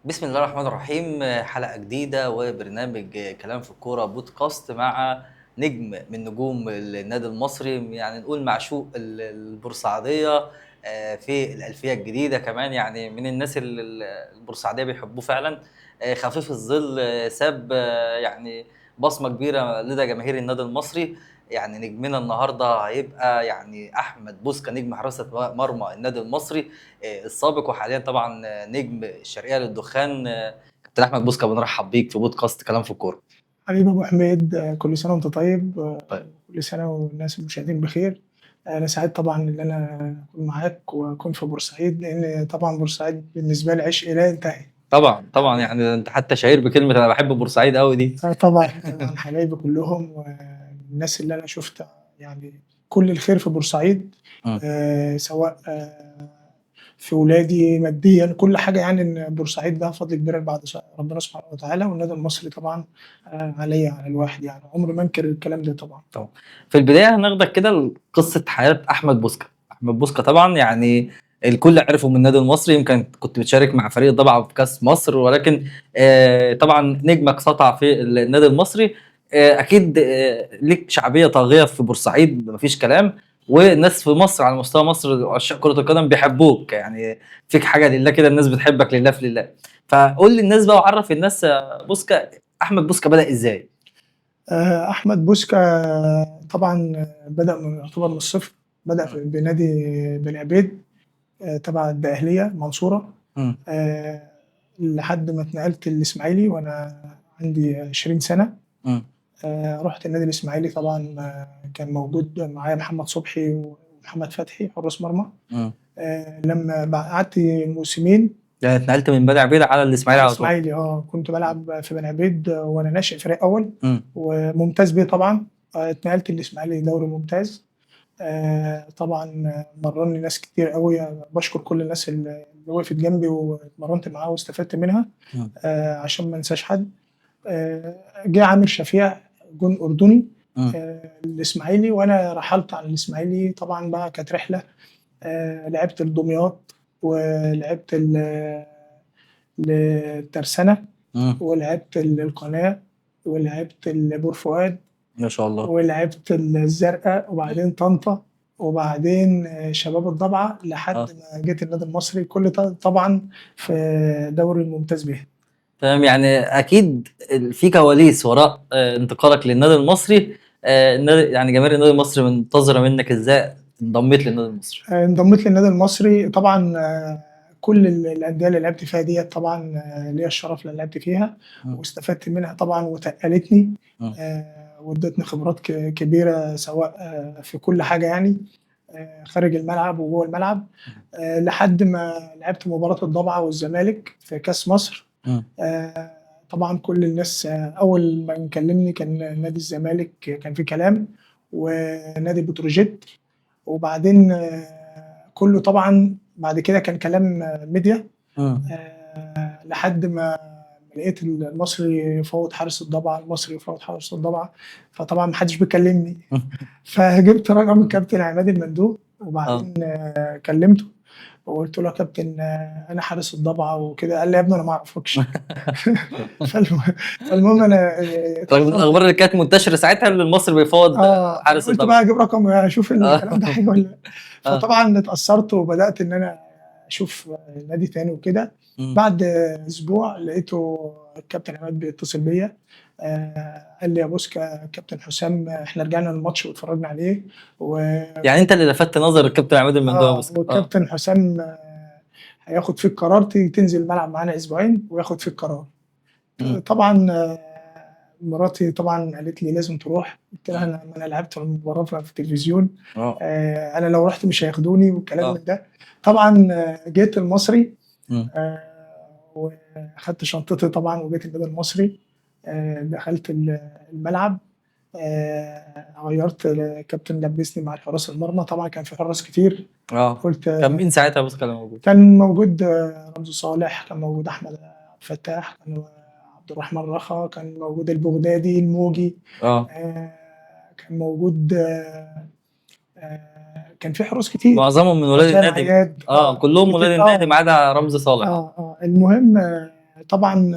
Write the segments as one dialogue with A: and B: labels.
A: بسم الله الرحمن الرحيم. حلقة جديدة وبرنامج كلام في الكورة بودكاست مع نجم من نجوم النادي المصري، يعني نقول معشوق البورسعيدية. في الألفية الجديدة كمان، يعني من الناس البورسعيدية بيحبوه فعلا. خفيف الظل، ساب يعني بصمة كبيرة لدى جماهير النادي المصري. يعني نجمنا النهارده هيبقى يعني أحمد بوسكا، نجم حراسة مرمى النادي المصري السابق وحاليا طبعا نجم الشرقيه للدخان. كابتن احمد بوسكا، بنرحب بيك في بودكاست كلام في الكوره.
B: حبيبي ابو حميد، كل سنه وانت طيب.
A: طيب.
B: كل سنه والناس المشاهدين بخير. انا سعيد طبعا ان انا اكون معاك واكون في بورسعيد، لان طبعا بورسعيد بالنسبه لي عشق لا ينتهي.
A: طبعا يعني انت حتى شهير بكلمه انا بحب بورسعيد قوي دي.
B: طبعا حبايبي كلهم والناس اللي انا شفت يعني كل الخير في بورسعيد.
A: مم.
B: سواء في ولادي ماديا كل حاجه، يعني ان بورسعيد ده فضل كبير بعد ربنا سبحانه وتعالى، والنادي المصري طبعا عليا على الواحد، يعني عمري ما انكر الكلام ده طبعا.
A: طبعا. في البدايه هناخدك كده لقصه حياه احمد بوسكا. احمد بوسكا طبعا يعني الكل عرفه من النادي المصري، يمكن كنت بتشارك مع فريق ضبعه في كاس مصر، ولكن طبعا نجمك سطع في النادي المصري. اكيد ليك شعبيه طاغيه في بورسعيد، مفيش كلام. والناس في مصر على مستوى مصر عشاق كره القدم بيحبوك، يعني فيك حاجه لله كده، الناس بتحبك لله في لله. فقول للناس بقى وعرف الناس بوسكا، احمد بوسكا بدأ ازاي؟
B: احمد بوسكا طبعا بدأ يعتبر من الصفر. بدأ
A: مم.
B: بنادي بني عبيد، تبع الدقهلية المنصورة.
A: مم.
B: آه، لحد ما اتنقلت الإسماعيلي وأنا عندي 20 سنة.
A: مم.
B: رحت النادي الإسماعيلي طبعا. كان موجود معايا محمد صبحي ومحمد فتحي حراس مرمى.
A: مم.
B: لما قعدت موسمين
A: يعني اتنقلت من بني عبيد على
B: على
A: الاسماعيلي على طول.
B: الإسماعيلي. كنت بلعب في بني عبيد وأنا ناشئ فريق أول
A: مم.
B: وممتاز بيه طبعا. اتنقلت الإسماعيلي دوري ممتاز. طبعا مرني ناس كتير قوي، بشكر كل الناس اللي وقفت جنبي واتمرنت معاها واستفدت منها.
A: مم.
B: عشان ما انساش حد. جه عامر شفيع، جون اردني،
A: مم.
B: الاسماعيلي، وانا رحلت على الاسماعيلي. طبعا بقى كانت رحله. لعبت الدمياط ولعبت الترسانه
A: مم.
B: ولعبت القناه ولعبت البور فؤاد
A: ما شاء الله.
B: ولعبت الزرقاء وبعدين طنطا وبعدين شباب الضبعه لحد
A: اه
B: ما جيت النادي المصري. كل ده طبعا في دوري الممتاز به.
A: تمام، يعني اكيد في كواليس وراء انتقالك للنادي المصري. يعني جماهير النادي المصري منتظره منك ازاي انضميت للنادي المصري.
B: انضميت للنادي المصري طبعا. كل الانديه اللي لعبت فيها ديت طبعا ليا الشرف اللي لعبت فيها
A: مم.
B: واستفدت منها طبعا وتقلتني.
A: مم.
B: وادتني خبرات كبيره، سواء في كل حاجه يعني، خارج الملعب وجوه الملعب. لحد ما لعبت مباراه الضبعه والزمالك في كاس مصر.
A: مم.
B: آه، طبعا كل الناس اول ما كلمني كان نادي الزمالك كان في كلام، ونادي بتروجيت. وبعدين كله طبعا بعد كده كان كلام ميديا.
A: مم.
B: لحد ما لقيت المصري يفوض حارس الضبعه، المصري يفوض حارس الضبعه. فطبعا ما حدش بيكلمني. فجبت رقم الكابتن عماد المندوب
A: اه
B: وبعدين كلمته وقلت له يا كابتن، انا حارس الضبعه وكده. قال لي يا ابني انا ما اعرفكش. فالم- فالمهم انا
A: رغم
B: اتاثرت.
A: الاخبار اللي كانت منتشره ساعتها ان المصري بيفاوض
B: انا
A: حارس
B: قلت بقى
A: الضبع.
B: اجيب رقم اشوف
A: اه
B: الكلام ده حقيقي ولا لا.
A: اه.
B: فطبعا اتاثرت وبدات ان انا اشوف نادي تاني وكده.
A: مم.
B: بعد اسبوع لقيته الكابتن عماد بيتصل بيا. قال لي يا بوسكا كابتن حسام، احنا رجعنا الماتش واتفرجنا عليه
A: يعني انت اللي لفت نظر الكابتن عماد المندوب يا بوسكا. اه.
B: والكابتن حسام هياخد فيك قرار تنزل الملعب معانا اسبوعين وياخد فيك قرار.
A: مم.
B: طبعا مراتي طبعا قالت لي لازم تروح. قلت لها
A: مم.
B: انا لعبت المباراه في التلفزيون.
A: اه
B: انا لو رحت مش هياخدوني والكلام
A: اه.
B: من ده. طبعا جيت المصري.
A: مم.
B: واخدت شنطتي طبعا وجيت النادي المصري. دخلت الملعب. غيرت الكابتن لبسني مع حراس المرمى. طبعا كان في حراس كتير.
A: اه.
B: قلت
A: كان مين ساعتها يا بوسكا اللي موجود؟
B: كان موجود رمزي صالح، كان موجود احمد عبد الفتاح، كان عبد الرحمن رخا، كان موجود البغدادي الموجي.
A: اه.
B: آه، كان موجود كان في حراس كتير.
A: معظمهم من ولاد
B: حسام
A: النادي.
B: عياد
A: اه كلهم ولاد
B: كتير
A: النادي ما عدا رمزي صالح.
B: المهم طبعا من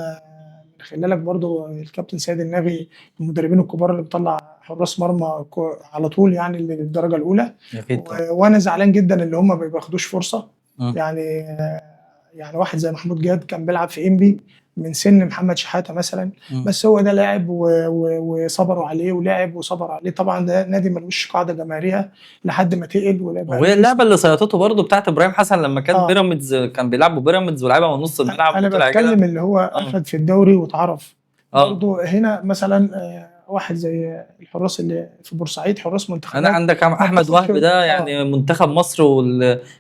B: خلالك برضو الكابتن سيد النبي من المدربين الكبار اللي بيطلع حراس مرمى على طول يعني للدرجه الاولى.
A: اكيد طبعا.
B: وانا زعلان جدا اللي هم ما بياخدوش فرصه.
A: مم.
B: يعني واحد زي محمود جاد كان بيلعب في انبي من سن محمد شحاته مثلا،
A: مم.
B: بس هو ده لاعب وصبروا عليه ولعب وصبروا عليه. طبعا ده نادي ملوش قاعده جماهيريه لحد ما تقل
A: وهي اللعبه اللي سيطرته برضو بتاعت ابراهيم حسن لما كان بيراميدز، كان بيلعبوا بيراميدز ولعبها من نص الملعب
B: انا
A: وطلع كده.
B: بتكلم اللي هو اخد في الدوري واتعرف.
A: اه
B: برضو هنا مثلا واحد زي الحراس اللي في بورسعيد حراس
A: انا
B: منتخبات
A: عندك
B: ما
A: احمد
B: بتاخدش.
A: وهب ده يعني منتخب مصر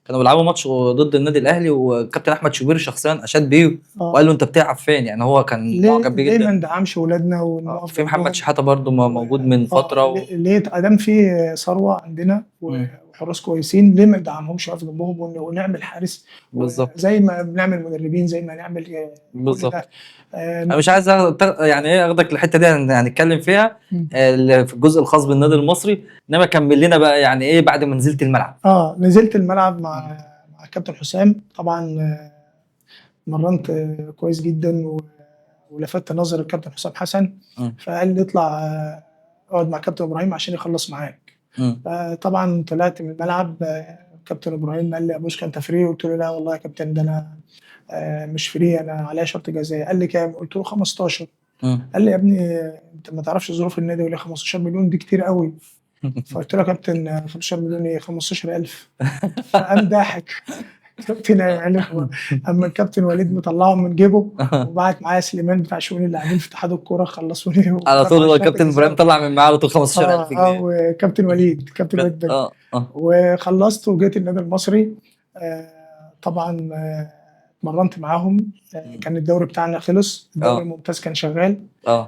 A: كانوا بيلعبوا ماتش ضد النادي الاهلي، وكابتن احمد شوبير شخصيا اشاد بيه وقال له انت بتلعب فين، يعني هو كان معجب بيه
B: ليه ما
A: جدا.
B: ندعمش ولادنا ونقف
A: في محمد
B: جنبهم
A: شحاته برضو موجود من فتره
B: ليه ادام في ثروه عندنا وحراس كويسين ليه ما ندعمهمش ونقف جنبهم ونعمل حارس
A: بالظبط
B: زي ما بنعمل مدربين زي ما نعمل كل
A: بالظبط.
B: ده.
A: انا مش عايز يعني ايه اخدك الحته دي هنتكلم فيها في الجزء الخاص بالنادي المصري، انما كمل لنا بقى يعني ايه بعد ما نزلت الملعب.
B: نزلت الملعب مع الكابتن حسام طبعا. مرنت كويس جدا ولفت نظر الكابتن حسام حسن، فقال لي اطلع اقعد مع كابتن ابراهيم عشان يخلص معاك. طبعا طلعت من الملعب، كابتن ابراهيم قال لي ابوش انت فري؟ قلت له لا والله يا كابتن ده انا مش فري، انا عليا شرط جزائي. قال لي كام؟ قلت له 15. قال لي يا ابني انت ما تعرفش ظروف النادي ولا 15 مليون دي كتير قوي. فقلت له يا كابتن 15 مليون ايه 15,000؟ فقام ضاحك كابتن يعني. اما الكابتن وليد مطلعهم من جيبه وبعت معايا سليمان بتاع شؤون اللاعبين في اتحاد الكوره خلصوني
A: على طول. هو كابتن ابراهيم طلع من معاه على طول 15,000 جنيه.
B: وكابتن وليد وخلصت وجيت النادي المصري. طبعا اتمرنت معاهم. كان الدوري بتاعنا خلص، الدوري الممتاز كان شغال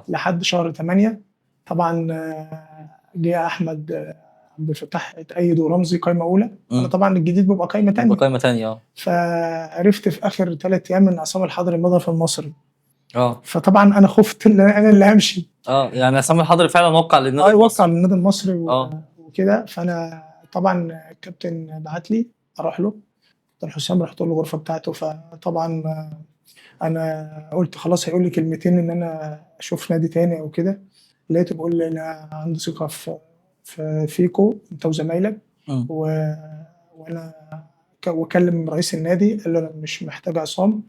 B: لحد شهر 8. طبعا جه احمد عبد الفتاح اتأيد ورمزي قايمه اولى. انا طبعا الجديد بيبقى قايمه ثانيه. فعرفت في اخر 3 ايام ان عصام الحضري مضى في المصري. فطبعا انا خفت ان انا اللي همشي.
A: يعني عصام الحضري فعلا وقع للنادي المصري.
B: وقع للنادي المصري وكده. فانا طبعا الكابتن بعت لي اروح له، كابتن حسام، رحت له الغرفه بتاعته. فطبعا انا قلت خلاص هيقول لي كلمتين ان انا اشوف نادي تاني او كده. لقيته بيقول لي انا عندي ثقه فيكو انت وزمايلك وانا وكلم رئيس النادي قال له انا مش محتاج عصام.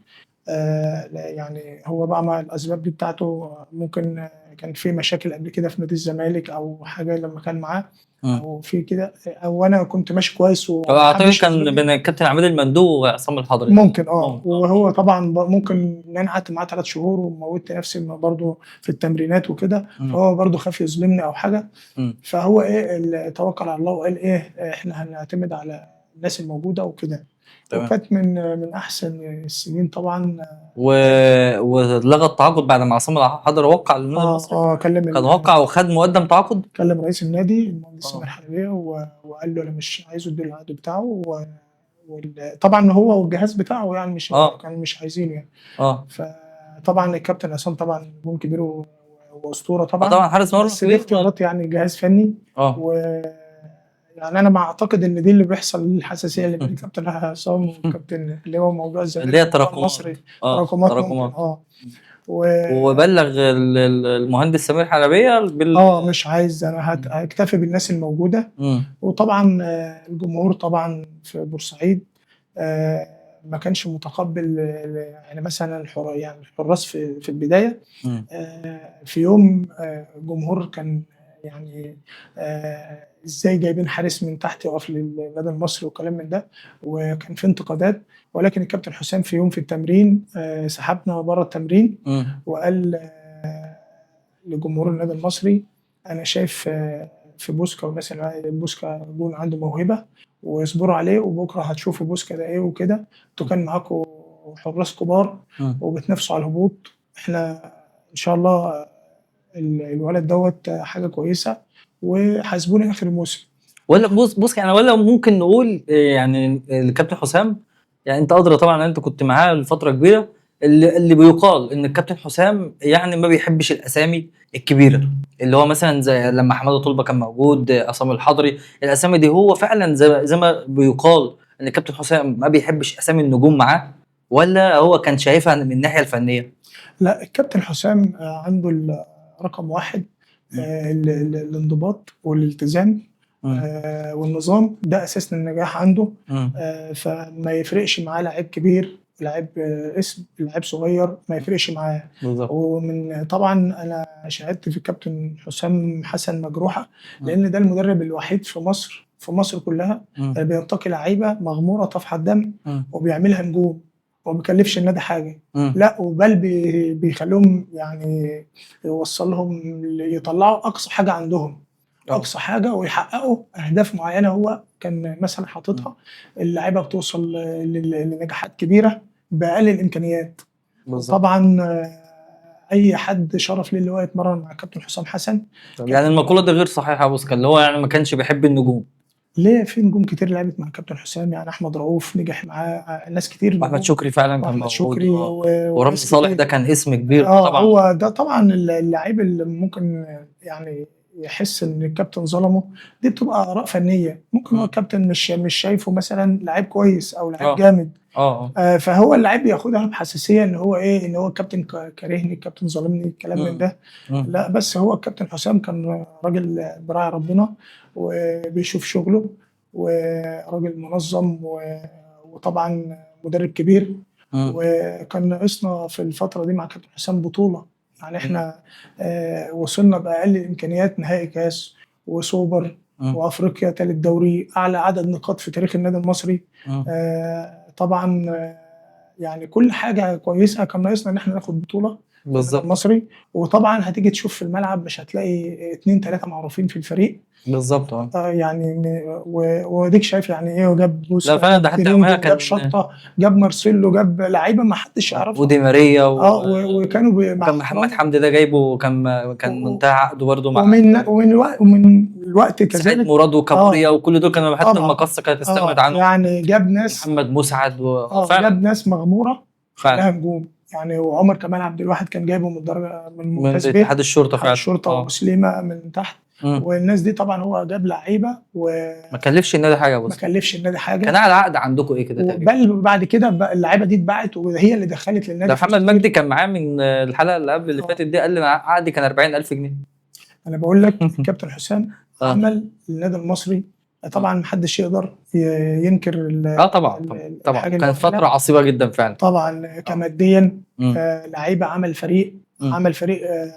B: يعني هو بقى مع الاسباب دي بتاعته ممكن كان في مشاكل قبل كده في نادي الزمالك او حاجه لما كان معاه او في كده، او انا كنت ماشي كويس.
A: اعتقد كان بين الكابتن عماد المندوب وعصام الحضري
B: ممكن. وهو طبعا ممكن ان انا قعدت معاه 3 شهور وموتت نفسي برضه في التمرينات وكده، فهو برضه خاف يظلمني او حاجه. فهو ايه توكل على الله وقال ايه احنا هنعتمد على الناس الموجوده وكده. وكانت من احسن السنين طبعا.
A: ولغى التعاقد بعد ما عصام الحضري وقع للنادي المصري. كان وقع وخد مقدم تعاقد.
B: كلم رئيس النادي المهندس سامر حنفيه وقال له انا مش عايزه ادي العقد بتاعه طبعا هو والجهاز بتاعه يعني مش كانوا مش عايزينه يعني. فطبعا الكابتن عصام طبعا نجم كبير واسطوره طبعا
A: حارس مرمى
B: بس دي اختيارات يعني جهاز فني. يعني انا ما اعتقد ان دي اللي بيحصل الحساسيه اللي بين الكابتن عصام والكابتن اللي هو موضوع الزمالك
A: اللي هي تراكمات وبلغ المهندس سمير حلبيه
B: مش عايز انا هكتفي بالناس الموجوده. وطبعا الجمهور طبعا في بورسعيد ما كانش متقبل يعني مثلا يعني الحراس في البدايه. في يوم الجمهور كان يعني ازاي جايبين حارس من تحت يقف للنادي المصري وكلام من ده، وكان في انتقادات. ولكن الكابتن حسام في يوم في التمرين سحبنا بره التمرين وقال لجمهور النادي المصري انا شايف في بوسكا والناس اللي بوسكا جون عنده موهبه واصبروا عليه وبكره هتشوفوا بوسكا ده ايه وكده. انتوا كان معاكم حراس كبار وبتنافسوا على الهبوط، احنا ان شاء الله الولد دوت حاجه كويسه وحاسبوني اخر الموسم.
A: ولا بص يعني ولا ممكن نقول يعني الكابتن حسام، يعني انت ادرى طبعا انت كنت معاه لفتره كبيره، اللي بيقال ان الكابتن حسام يعني ما بيحبش الاسامي الكبيره، اللي هو مثلا زي لما حماده طلبه كان موجود، عصام الحضري، الاسامي دي هو فعلا زي ما بيقال ان الكابتن حسام ما بيحبش اسامي النجوم معاه. ولا هو كان شايفها من الناحيه الفنيه؟
B: لا الكابتن حسام عنده رقم واحد
A: مم.
B: الانضباط والالتزام
A: مم.
B: والنظام ده اساس للنجاح عنده.
A: مم.
B: فما يفرقش معاه لعيب كبير، لعيب اسم، لعيب صغير، ما يفرقش معاه.
A: بالظبط.
B: ومن طبعا انا شهادتي في الكابتن حسام حسن مجروحه،
A: مم.
B: لان ده المدرب الوحيد في مصر كلها
A: مم.
B: اللي بينتقي لعيبه مغموره طفح الدم
A: مم.
B: وبيعملها نجوم وما بيكلفش النادي حاجه.
A: مم.
B: لا وبل بيخليهم يعني يوصلهم يطلعوا اقصى حاجه عندهم، اقصى حاجه، ويحققوا اهداف معينه هو كان مثلا حاططها. اللعيبه بتوصل لنجاحات كبيره باقل الامكانيات.
A: بالظبط.
B: وطبعا اي حد شرف ليه اللي هو يتمرن مع كابتن حسام حسن.
A: يعني المقوله دي غير صحيحه يا بوسكا، اللي هو يعني ما كانش بيحب النجوم.
B: ليه؟ في نجوم كتير لعبت مع كابتن حسام، يعني احمد رؤوف نجح معاه، ناس كتير
A: واحمد
B: نجوم.
A: شكري فعلا كان
B: واحمد
A: موجود.
B: شكري
A: ورامي
B: وناس
A: صالح
B: كتير.
A: ده كان اسم كبير طبعا.
B: هو ده طبعا اللعيب اللي ممكن يعني يحس ان الكابتن ظلمه. دي بتبقى اراء فنيه، ممكن هو
A: مم.
B: الكابتن مش شايفه مثلا لعيب كويس او لعيب
A: اه
B: جامد.
A: اه.
B: فهو اللعيب بياخدها بحساسيه ان هو ايه، ان هو الكابتن كارهني، الكابتن ظالمني، الكلام من
A: مم.
B: ده.
A: مم.
B: لا بس هو الكابتن حسام كان راجل براعي ربنا وبيشوف شغله وراجل منظم وطبعا مدرب كبير.
A: مم.
B: وكان ناقصنا في الفترة دي مع كابتن حسام بطولة. يعني
A: مم.
B: احنا وصلنا بأقل الإمكانيات نهائي كاس وسوبر
A: مم.
B: وأفريقيا ثالث دوري، أعلى عدد نقاط في تاريخ النادي المصري.
A: مم.
B: طبعا يعني كل حاجة كويسة، كان ناقصنا إن احنا ناخد بطولة في النادي
A: بالظبط.
B: المصري. وطبعا هتيجي تشوف في الملعب مش هتلاقي اتنين تلاتة معروفين في الفريق.
A: بالظبط. اه
B: يعني واديك شايف يعني ايه، وجاب
A: لا
B: بوسكا،
A: فعلا، ده
B: جاب
A: حتى
B: ترينجي،
A: يومها
B: وجاب
A: كان
B: شطه، جاب مارسيلو، جاب لعيبه ما حدش يعرفها.
A: ودي ماريا
B: وكانوا مع
A: وكان محمد
B: احترامي.
A: حمدي ده جايبه، كان منتهى عقده برضه مع
B: ومن الوقت
A: سعيد
B: كذلك.
A: مراد وكابوريا
B: اه
A: وكل دول، كانوا حتى
B: طبعا.
A: المقصه كانت استغنت عنهم.
B: يعني جاب ناس.
A: محمد مسعد فعلا.
B: جاب ناس مغموره
A: فعلا
B: خلاها نجوم. يعني وعمر كمال عبد الواحد كان جايبه من الدرجه من
A: من
B: ممتاز به،
A: اتحاد الشرطه
B: اتحاد
A: فعلا.
B: الشرطه، وسليمه من تحت.
A: مم.
B: والناس دي طبعا هو جاب لعيبه
A: ما كلفش النادي حاجه يا
B: ما
A: بص.
B: كلفش النادي حاجه.
A: كان اعلى عقد عندكم ايه كده تقريبا؟
B: بل بعد كده اللعيبه دي اتباعت وهي اللي دخلت
A: ده
B: للنادي فلوس
A: محمد
B: كتير.
A: مجدي كان معاه من الحلقه اللي قبل اللي
B: اه
A: فاتت دي، قال لي أنا عقدي كان 40,000 جنيه.
B: انا بقول لك الكابتن حسام
A: اه
B: عمل للنادي المصري. طبعا محدش يقدر ينكر
A: اه طبعا طبعا طبعا،
B: الحاجه اللي
A: كانت فتره
B: عملها.
A: عصيبه جدا فعلا.
B: طبعا
A: اه.
B: كماديا
A: مم.
B: لعيبه، عمل فريق،
A: مم.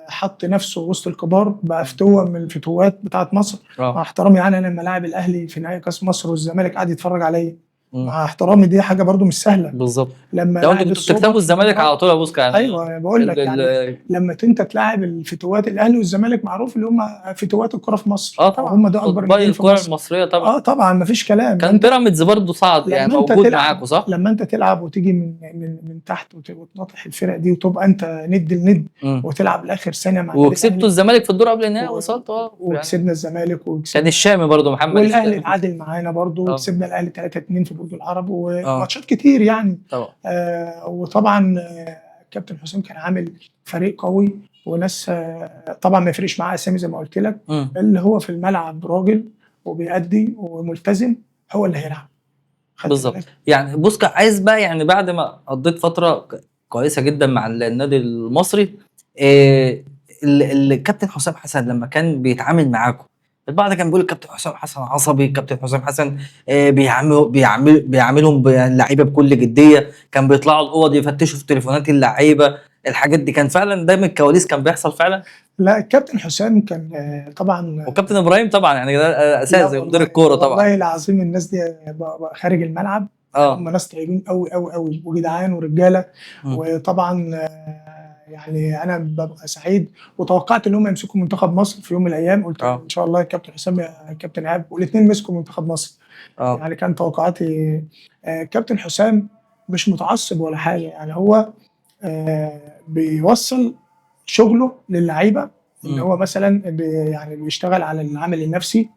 B: حط نفسه وسط الكبار، بقى فتوه من الفتوات بتاعت مصر. مع
A: اه.
B: احترامي يعني انا لما لاعب الاهلي في نهائي كاس مصر والزمالك قاعد يتفرج عليا،
A: مم.
B: مع احترامي دي حاجه برضو مش سهله.
A: بالظبط.
B: لما
A: لو انتوا
B: لاعب
A: كنتوا بتكسبوا
B: السوبر في
A: الزمالك
B: المباراه.
A: على طول يا بوسكا يعني.
B: ايوه انا بقول لك يعني لما انت تلاعب الفتوات، الاهلي والزمالك معروف اللي هم فتوات الكره في مصر،
A: اه
B: او
A: طبعا
B: هم ده اكبر
A: قطبي
B: الناديين في
A: الكره
B: مصر.
A: المصريه طبعا.
B: طبعا مفيش كلام.
A: كان بيراميدز برضه صعد يعني،
B: لما انت
A: موجود معاكم
B: تلعب
A: صح؟
B: لما انت تلعب وتيجي من تحت وتناطح الفرق دي وتبقى انت ند لند
A: مم.
B: وتلعب لاخر ثانيه مع النادي
A: وكسبتوا
B: الاهلي.
A: الزمالك في الدور قبل النهائي وصلتوا يعني.
B: وكسبنا الزمالك
A: كان
B: وكسبنا
A: الشامي برضه محمد
B: والاهلي
A: الشامي.
B: اتعادل معانا برضه،
A: اه
B: وكسبنا الاهلي 3-2 في برج العرب
A: اه
B: وماتشات كتير يعني.
A: طبعا.
B: وطبعا كابتن حسام كان عامل فريق قوي وناس. طبعا ما يفرقش معاه اسامي زي ما قلت لك.
A: مم.
B: اللي هو في الملعب راجل وبيأدي وملتزم هو اللي هيلعب. خدت
A: بالظبط.
B: بالك؟
A: يعني بوسكا عايز بقى، يعني بعد ما قضيت فتره كويسه جدا مع النادي المصري، إيه الكابتن حسام حسن لما كان بيتعامل معاكم، البعض كان بيقول الكابتن حسام حسن عصبي، الكابتن حسام حسن بيعاملهم اللعيبه بكل جديه، كان بيطلعوا الاوض يفتشوا في تليفونات اللعيبه، الحاجات دي كان فعلا ده من الكواليس كان بيحصل فعلا.
B: لا الكابتن حسام كان طبعا.
A: وكابتن ابراهيم طبعا يعني ده
B: لا
A: اساس زي مدير الكوره طبعا.
B: والله العظيم الناس دي بقى خارج الملعب يعني هم
A: اه.
B: ناس طيبين قوي قوي قوي وجدعان ورجاله.
A: مم.
B: وطبعا يعني انا ببقى سعيد، وتوقعت ان هم يمسكوا منتخب مصر في يوم من الايام. قلت ان شاء الله الكابتن حسام الكابتن ايهاب والاثنين مسكوا منتخب مصر. يعني كان توقعاتي. كابتن حسام مش متعصب ولا حاجه، يعني هو بيوصل شغله للعيبه. ان هو مثلا يعني بيشتغل على العامل النفسي،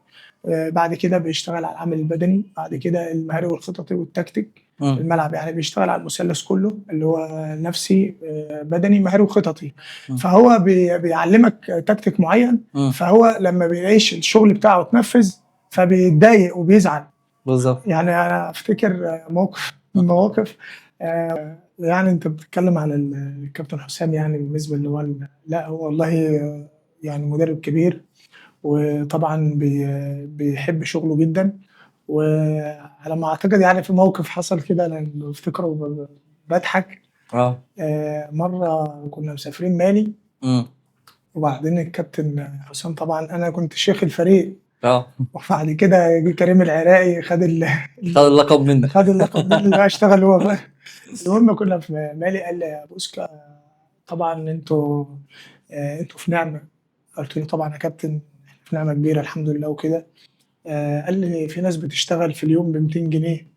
B: بعد كده بيشتغل على العامل البدني، بعد كده المهاري والخططي والتكتيك في الملعب. يعني بيشتغل على المثلث كله اللي هو نفسي بدني مهاري وخططي. فهو بيعلمك تكتيك معين. فهو لما بيعيش الشغل بتاعه اتنفذ فبيتضايق وبيزعل.
A: بالظبط.
B: يعني انا افتكر موقف المواقف يعني انت بتتكلم على الكابتن حسام، يعني بالنسبه اللي هو لا هو والله يعني مدرب كبير، وطبعا بيحب شغله جدا. وعلى ما اعتقد يعني في موقف حصل كده انا بفتكره بضحك.
A: اه.
B: مره كنا مسافرين مالي،
A: امم.
B: وبعدين الكابتن حسام طبعا انا كنت شيخ الفريق،
A: اه.
B: وبعد كده جه كريم العراقي خد
A: خد اللقب منك.
B: خد اللقب ده اللي بقى اشتغل هو بقى. المهم كنا في مالي، قال لي يا بوسكا طبعا انتوا في نعمه. قلت له طبعا يا كابتن احنا في نعمه كبيره الحمد لله وكده. قال لي في ناس بتشتغل في اليوم ب 200 جنيه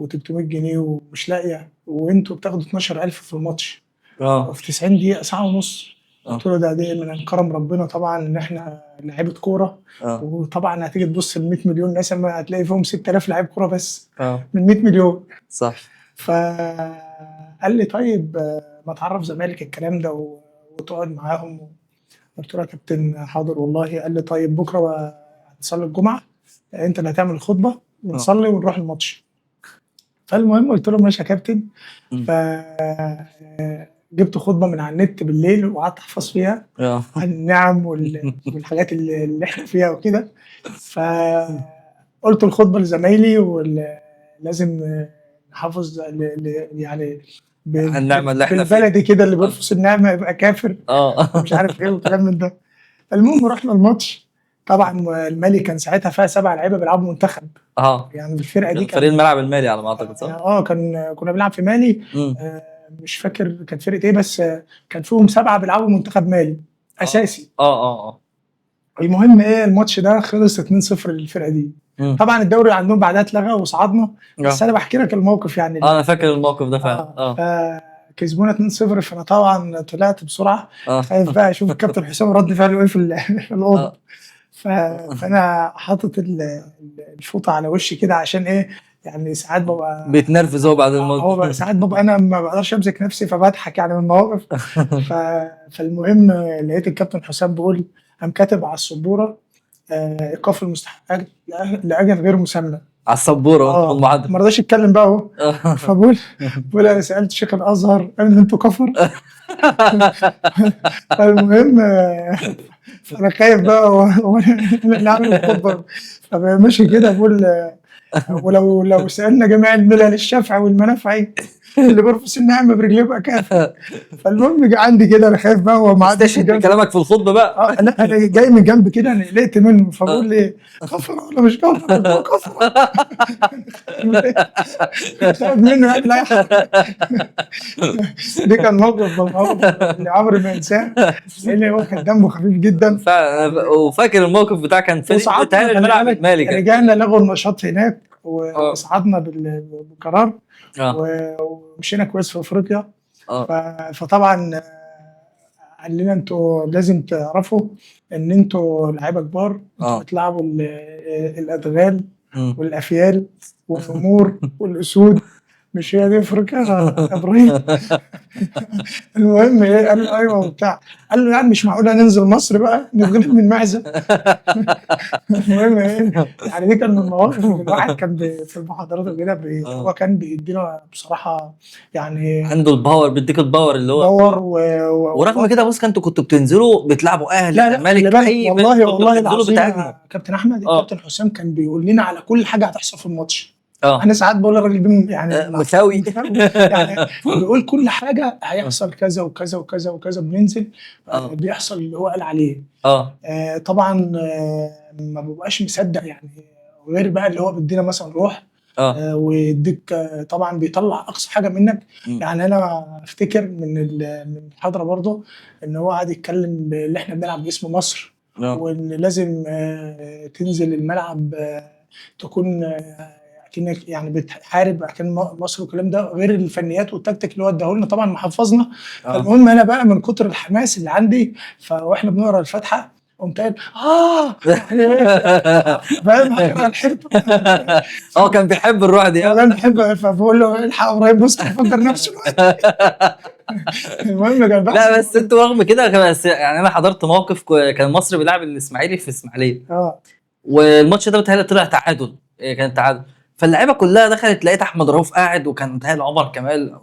B: و300 جنيه ومش لاقيه، وانتوا بتاخدوا 12,000 في الماتش
A: اه.
B: في 90 دقيقه ساعه ونص.
A: اه.
B: قلت له ده من كرم ربنا طبعا ان احنا لعيبه كوره،
A: اه.
B: وطبعا هتيجي تبص ل 100 مليون ناس ما هتلاقي فيهم 6,000 لعيب كوره بس
A: اه.
B: من 100 مليون.
A: صح.
B: فقال لي طيب ما تعرف زمالك الكلام ده وتقعد معاهم. قلت له يا كابتن حاضر والله. قال لي طيب بكره هتصلي الجمعه، انت اللي هتعمل الخطبه
A: اه.
B: ونصلي ونروح الماتش. فالمهم قلت له ماشي يا كابتن.
A: أمم.
B: ف جبت خطبه من على النت بالليل وقعدت احفظ فيها
A: اه.
B: عن النعم والحاجات اللي احنا فيها وكده. فقلت الخطبه لزمايلي ولازم نحافظ يعني
A: النعمة اللي احنا فيها.
B: بالبلدي كده اللي بيرفض النعمه يبقى كافر
A: اه.
B: ومش عارف ايه وكلام من ده. المهم رحنا الماتش. طبعا المالي كان ساعتها فيها 7 لعيبه بيلعبوا منتخب،
A: اه.
B: يعني الفرقه دي
A: فريق
B: كان
A: الملعب المالي على ما اعتقد، صح؟
B: كنا بنلعب في مالي.
A: امم.
B: مش فاكر كانت فرقه ايه، بس كان فيهم 7 بيلعبوا منتخب مالي
A: اه.
B: اساسي.
A: اه. اه.
B: المهم ايه الماتش ده خلص 2-0 للفرقه دي.
A: امم.
B: طبعا الدوري عندهم بعدها اتلغى وصعدنا، بس
A: اه.
B: انا بحكي لك الموقف يعني
A: انا فاكر الموقف ده فعلا. اه.
B: فكسبونا 2-0. فانا طبعا طلعت بسرعه
A: اه.
B: خايف بقى اشوف الكابتن حسام رد فعله ايه في الاوضه.
A: اه.
B: فانا حاطط الفوطه على وشي كده عشان ايه، يعني ساعات ببقى
A: بيتنرفز هو بعد الموت.
B: هو ساعات ببقى انا ما بقدرش امسك نفسي فبضحك يعني من المواقف. ف... فالمهم لقيت الكابتن حسام بيقول، قام كاتب على السبوره ايقاف المستحقات لاجل غير مسمى.
A: على السبورة وانت في المحاضرة.
B: ما رضاش يتكلم بقى اهو. فبقول انا سالت شيخ الازهر قال ان انتوا كفر. فالمهم فانا خايف بقى وانا اللي عامل الخطبه. فماشي كده بقول ولو سالنا جميع الملل الشافعي والمنافعي اللي بيرفض النعمه برجليه يبقى كافر. فالمهم جه عندي كده انا خايف بقى، هو معدي من
A: استشهد
B: جنب.
A: بكلامك في الخطبة بقى.
B: لا انا جاي من جنب كده انا قلقت منه، فبقول لي كفر ولا مش كفر؟ قلت له كفر. خايف منه يعمل اي حاجه. دي كان موقف من المواقف اللي عمري ما انساه، لان هو كان دمه خفيف جدا.
A: فعلا. وفاكر الموقف بتاع كان فريق
B: وصعدنا
A: بيتهيألي
B: خلي
A: الملعب
B: بالك،
A: المالي كان
B: رجعنا لغوا النشاط هناك
A: اه.
B: وصعدنا بقرار
A: اه.
B: ومشينا كويس في افريقيا.
A: اه.
B: فطبعا قال لنا انتوا لازم تعرفوا ان انتوا لعيبه كبار، انتوا
A: اه.
B: بتلعبوا الادغال
A: مم.
B: والافيال والنمور والاسود، مش هي دي افريقيا يا ابراهيم؟ المهم ايه، قال له ايوه وبتاع. قال له يعني مش معقول ننزل مصر بقى نتغلب من معزه. المهم ايه، يعني دي كان من المواقف اللي الواحد كان في المحاضرات وكده هو
A: اه.
B: كان بيدينا بصراحه يعني
A: عنده الباور، بيديك الباور اللي هو.
B: باور
A: ورغم كده بص انتوا كنتوا بتنزلوا بتلعبوا اهلي
B: لا خلي
A: زمالك
B: بالك
A: اي
B: والله
A: كنتوا
B: والله
A: بتنزلوا
B: العظيم
A: بتهاجموا.
B: يا كابتن احمد،
A: اه.
B: الكابتن حسام كان بيقول لنا على كل حاجه هتحصل في الماتش.
A: اه.
B: انا ساعات بقول الراجل ده يعني
A: مساوي.
B: يعني بيقول كل حاجه هيحصل كذا وكذا وكذا وكذا، بننزل
A: اه.
B: بيحصل اللي هو قال عليه.
A: اه.
B: طبعا ما ببقاش مصدق يعني، غير بقى اللي هو بيدينا مثلا روح
A: اه.
B: ويديك طبعا بيطلع اقصى حاجه منك.
A: مم.
B: يعني انا افتكر من المحاضره برضه ان هو قاعد يتكلم اللي احنا بنلعب باسم مصر،
A: اه.
B: وان لازم تنزل الملعب تكون اكنك يعني بتحارب اكن مصر والكلام ده، غير الفنيات والتكتيك اللي هو اداه لنا طبعا محفظنا.
A: اه.
B: فالمهم انا بقى من كتر الحماس اللي عندي واحنا بنقرا الفاتحه قمت قايل يعني فاهم هقرا الحرب.
A: اه كان بيحب الروح دي.
B: انا بحب فبقول له الحق ابراهيم بص فكر نفسه الوقت. المهم كان
A: لا
B: بحصل
A: بس انتوا رغم كده بس يعني انا حضرت موقف كان مصر بيلعب الاسماعيلي في اسماعيليه،
B: اه
A: والماتش ده بيتهيألي طلع تعادل. إيه كان تعادل. فاللعيبه كلها دخلت، لقيت احمد رؤوف قاعد، وكان متهيألي عمر كمال،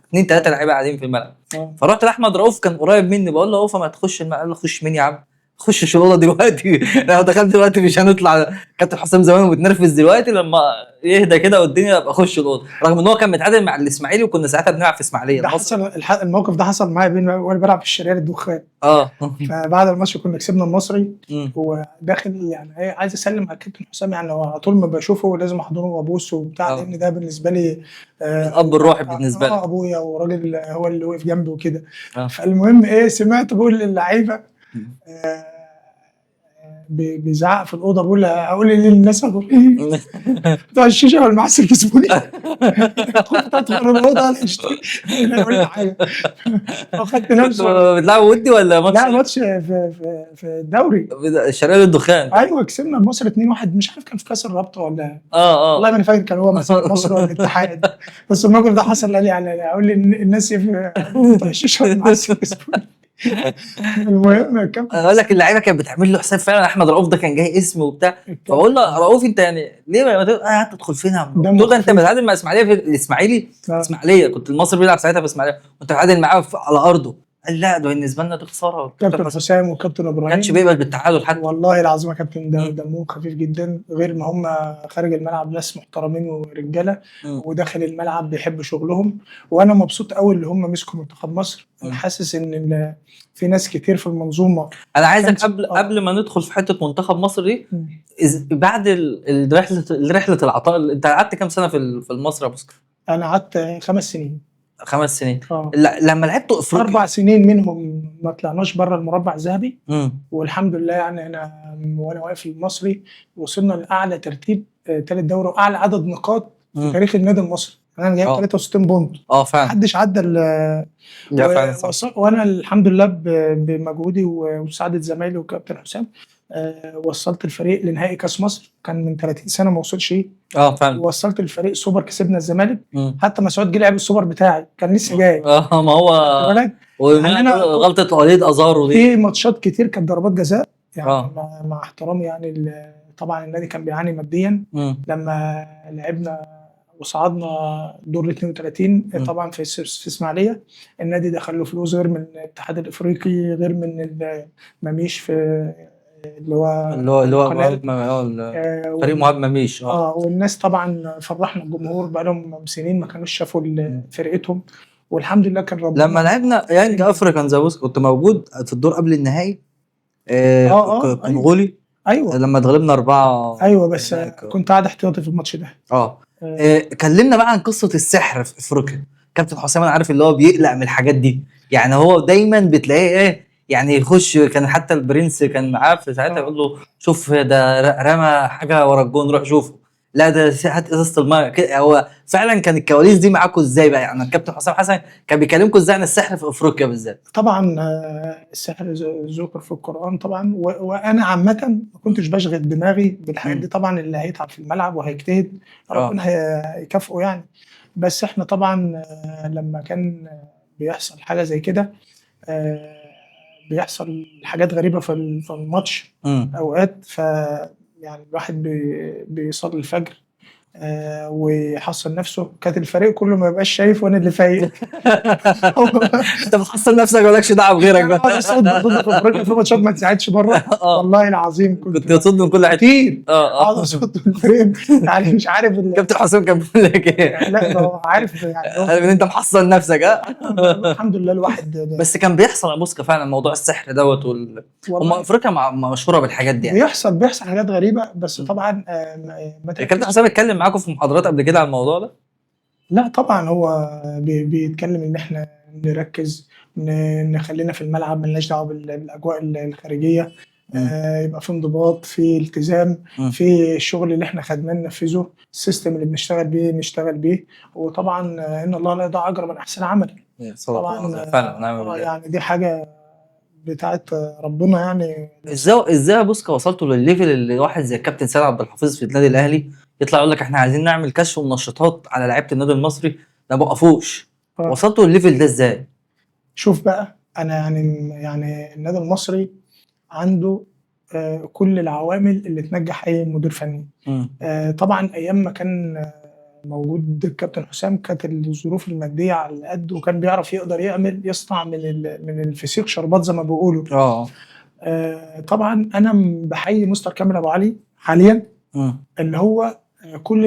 A: 2 3 لعيبه قاعدين في الملعب. فرحت لاحمد رؤوف كان قريب مني، بقول له رؤوف ما تخش الملعب. قال لي خش مين يا عم؟ خش الاوضه دلوقتي. لو دخلت دلوقتي مش هنطلع. كابتن حسام زمان متنرفز دلوقتي، لما يهدى كده والدنيا ابقى اخش الاوضه، رغم ان هو كان متعادل مع الاسماعيلي، وكنا ساعتها بنلعب في اسماعيليه
B: ده
A: المصري.
B: حصل الموقف ده حصل معايا وانا بلعب في الشرير الدخان.
A: اه.
B: فبعد الماتش كنا كسبنا المصري،
A: مم.
B: وداخل يعني ايه عايز اسلم على الكابتن حسام، يعني هو على طول ما بشوفه لازم احضنه وابوسه وبتاع، لان ده بالنسبه لي
A: الاب الروحي بالنسبه لك.
B: ابويا وراجل هو اللي وقف جنبي وكده.
A: اه.
B: فالمهم ايه سمعت بقول للعيبه آه، بيزعق في الاوضه، بقول اقول للناس اقول ايه بتوع الشيشه والمعسل كسبوني. كنت ادخل الاوضه اشتري ولا حاجه. اخدت نفسي.
A: كنتوا بتلعبوا ودي ولا ماتش؟
B: لا ماتش في الدوري.
A: شرقية الدخان.
B: ايوه كسبنا مصر 2-1، مش عارف كان في كاس الرابطه ولا
A: اه
B: والله ما انا فاكر كان هو مصر ولا الاتحاد. بس الموقف ده حصل لي يعني اقول لي الناس بتوع الشيشه والمعسل كسبوني. المهم الكابتن
A: اقول لك اللعيبه كانت بتعمل له حساب فعلا. احمد رؤوف ده كان جاي اسم وبتاع، فبقول له رؤوف انت يعني ليه ما تدخل فين يا عم؟ قلت له ده انت متعادل مع اسماعيليه في الاسماعيلي. اسماعيليه كنت المصري بيلعب ساعتها في اسماعيليه، وانت متعادل معاه على ارضه. قال لا ده بالنسبه لنا دي خساره.
B: كابتن حسام وكابتن ابراهيم
A: ما كانش بيقبل بالتعادل حتى.
B: والله العظيم يا كابتن ده دمهم خفيف جدا، غير ما هم خارج الملعب ناس محترمين ورجاله، وداخل الملعب بيحبوا شغلهم. وانا مبسوط قوي اللي هم مسكوا منتخب مصر. انا حاسس ان في ناس كتير في المنظومه.
A: انا عايزك قبل ما ندخل في حته منتخب مصر دي، بعد رحله العطاء، انت قعدت كام سنه في مصر يا ابو سكر؟
B: انا قعدت 5 سنين.
A: 5 سنين. لما لعبتوا افريقيا
B: 4 سنين منهم ما طلعناش بره المربع الذهبي. والحمد لله يعني انا وانا واقف المصري وصلنا لاعلى ترتيب ثالث دوري واعلى عدد نقاط في تاريخ النادي المصري. انا جايب 63 بونت.
A: فعلا
B: محدش عدى وانا الحمد لله بمجهودي ومساعده زمايلي وكابتن حسام وصلت الفريق لنهائي كاس مصر. كان من 30 سنه ما وصلش
A: فعلا.
B: وصلت الفريق سوبر، كسبنا الزمالك. حتى مسعود جه لعب السوبر بتاعي كان لسه جاي.
A: ما هو يعني غلطه وليد ازارو دي.
B: في ماتشات كتير كانت ضربات جزاء يعني مع احترامي يعني طبعا النادي كان بيعاني ماديا. لما لعبنا وصعدنا دور 32 طبعا في اسماعيليه، النادي دخل له فلوس غير من الاتحاد الافريقي، غير من المميش في اللي هو
A: فريق مهاب مميش.
B: والناس طبعا فرحنا الجمهور، بقى لهم سنين ما كانوش شافوا فرقتهم، والحمد لله كان ربنا.
A: لما لعبنا يانج افريكان زاوس كنت موجود في الدور قبل النهائي. كونغولي.
B: ايوه
A: لما اتغلبنا 4.
B: ايوه بس كنت قاعد احتياطي في الماتش ده.
A: كلمنا بقى عن قصه السحر في افريقيا. كابتن حسام انا عارف اللي هو بيقلق من الحاجات دي، يعني هو دايما بتلاقيه يعني يخش. كان حتى البرنس كان معاه في ساعتها يقول له شوف ده رمى حاجه ورا الجون روح شوفه، لا ده هات ازازه الميه. هو فعلا كان الكواليس دي معاكم ازاي بقى؟ يعني الكابتن حسام حسن كان بيكلمكم ازاي عن السحر في افريقيا بالذات؟
B: طبعا السحر ذكر في القران طبعا، وانا عامه ما كنتش بشغل دماغي بالحاجات دي. طبعا اللي هيتعب في الملعب وهيجتهد ربنا هيكافئه يعني. بس احنا طبعا لما كان بيحصل حاجه زي كده بيحصل حاجات غريبه في الماتش اوقات. ف يعني الواحد بيصلي الفجر ويحصل نفسه، كانت الفريق كله ما يبقاش شايف وانا اللي فايق.
A: انت بتحصل نفسك مالكش دعوه بغيرك بقى.
B: اقعد اصد ضد في افريقيا في ماتشات ما تساعدش بره. والله العظيم
A: كنت بتصد من كل حته
B: كتير. اقعد اصد في الفريق يعني مش عارف
A: كابتن حسام كان بيقول لك ايه؟
B: لا هو عارف يعني
A: عارف ان انت محصل نفسك.
B: الحمد لله الواحد
A: بس كان بيحصل يا بوسكا فعلا موضوع السحر دوت هم افريقيا مشهوره بالحاجات دي يعني.
B: بيحصل حاجات غريبه. بس طبعا
A: كابتن حسام اتكلم معاكم في محاضرات قبل كده عن الموضوع ده؟
B: لا طبعا هو بيتكلم ان احنا نركز، نخلينا في الملعب ملناش دعوه بالاجواء الخارجيه. يبقى في انضباط، في التزام، في الشغل اللي احنا خدناه ننفذه، السيستم اللي بنشتغل بيه نشتغل بيه. وطبعا ان الله لا يضيع اجر من احسن عمل.
A: طبعا فعلا نعم.
B: يعني دي حاجه بتاعت ربنا يعني.
A: ازاي يا بوسكا وصلتوا للليفل اللي واحد زي الكابتن سيد عبد الحفيظ في النادي الاهلي يطلع يقول لك احنا عايزين نعمل كشف ومنشطات على لعيبه النادي المصري ما وقفوش؟ وصلتوا للليفل ده ازاي؟
B: شوف بقى انا يعني النادي المصري عنده كل العوامل اللي تنجح اي مدير فني. طبعا ايام ما كان موجود الكابتن حسام كانت الظروف الماديه على قد، وكان بيعرف يقدر يصنع من الفسيخ شربات زي ما بيقولوا. طبعا انا بحيي مستر كامل ابو علي حاليا، اللي هو كل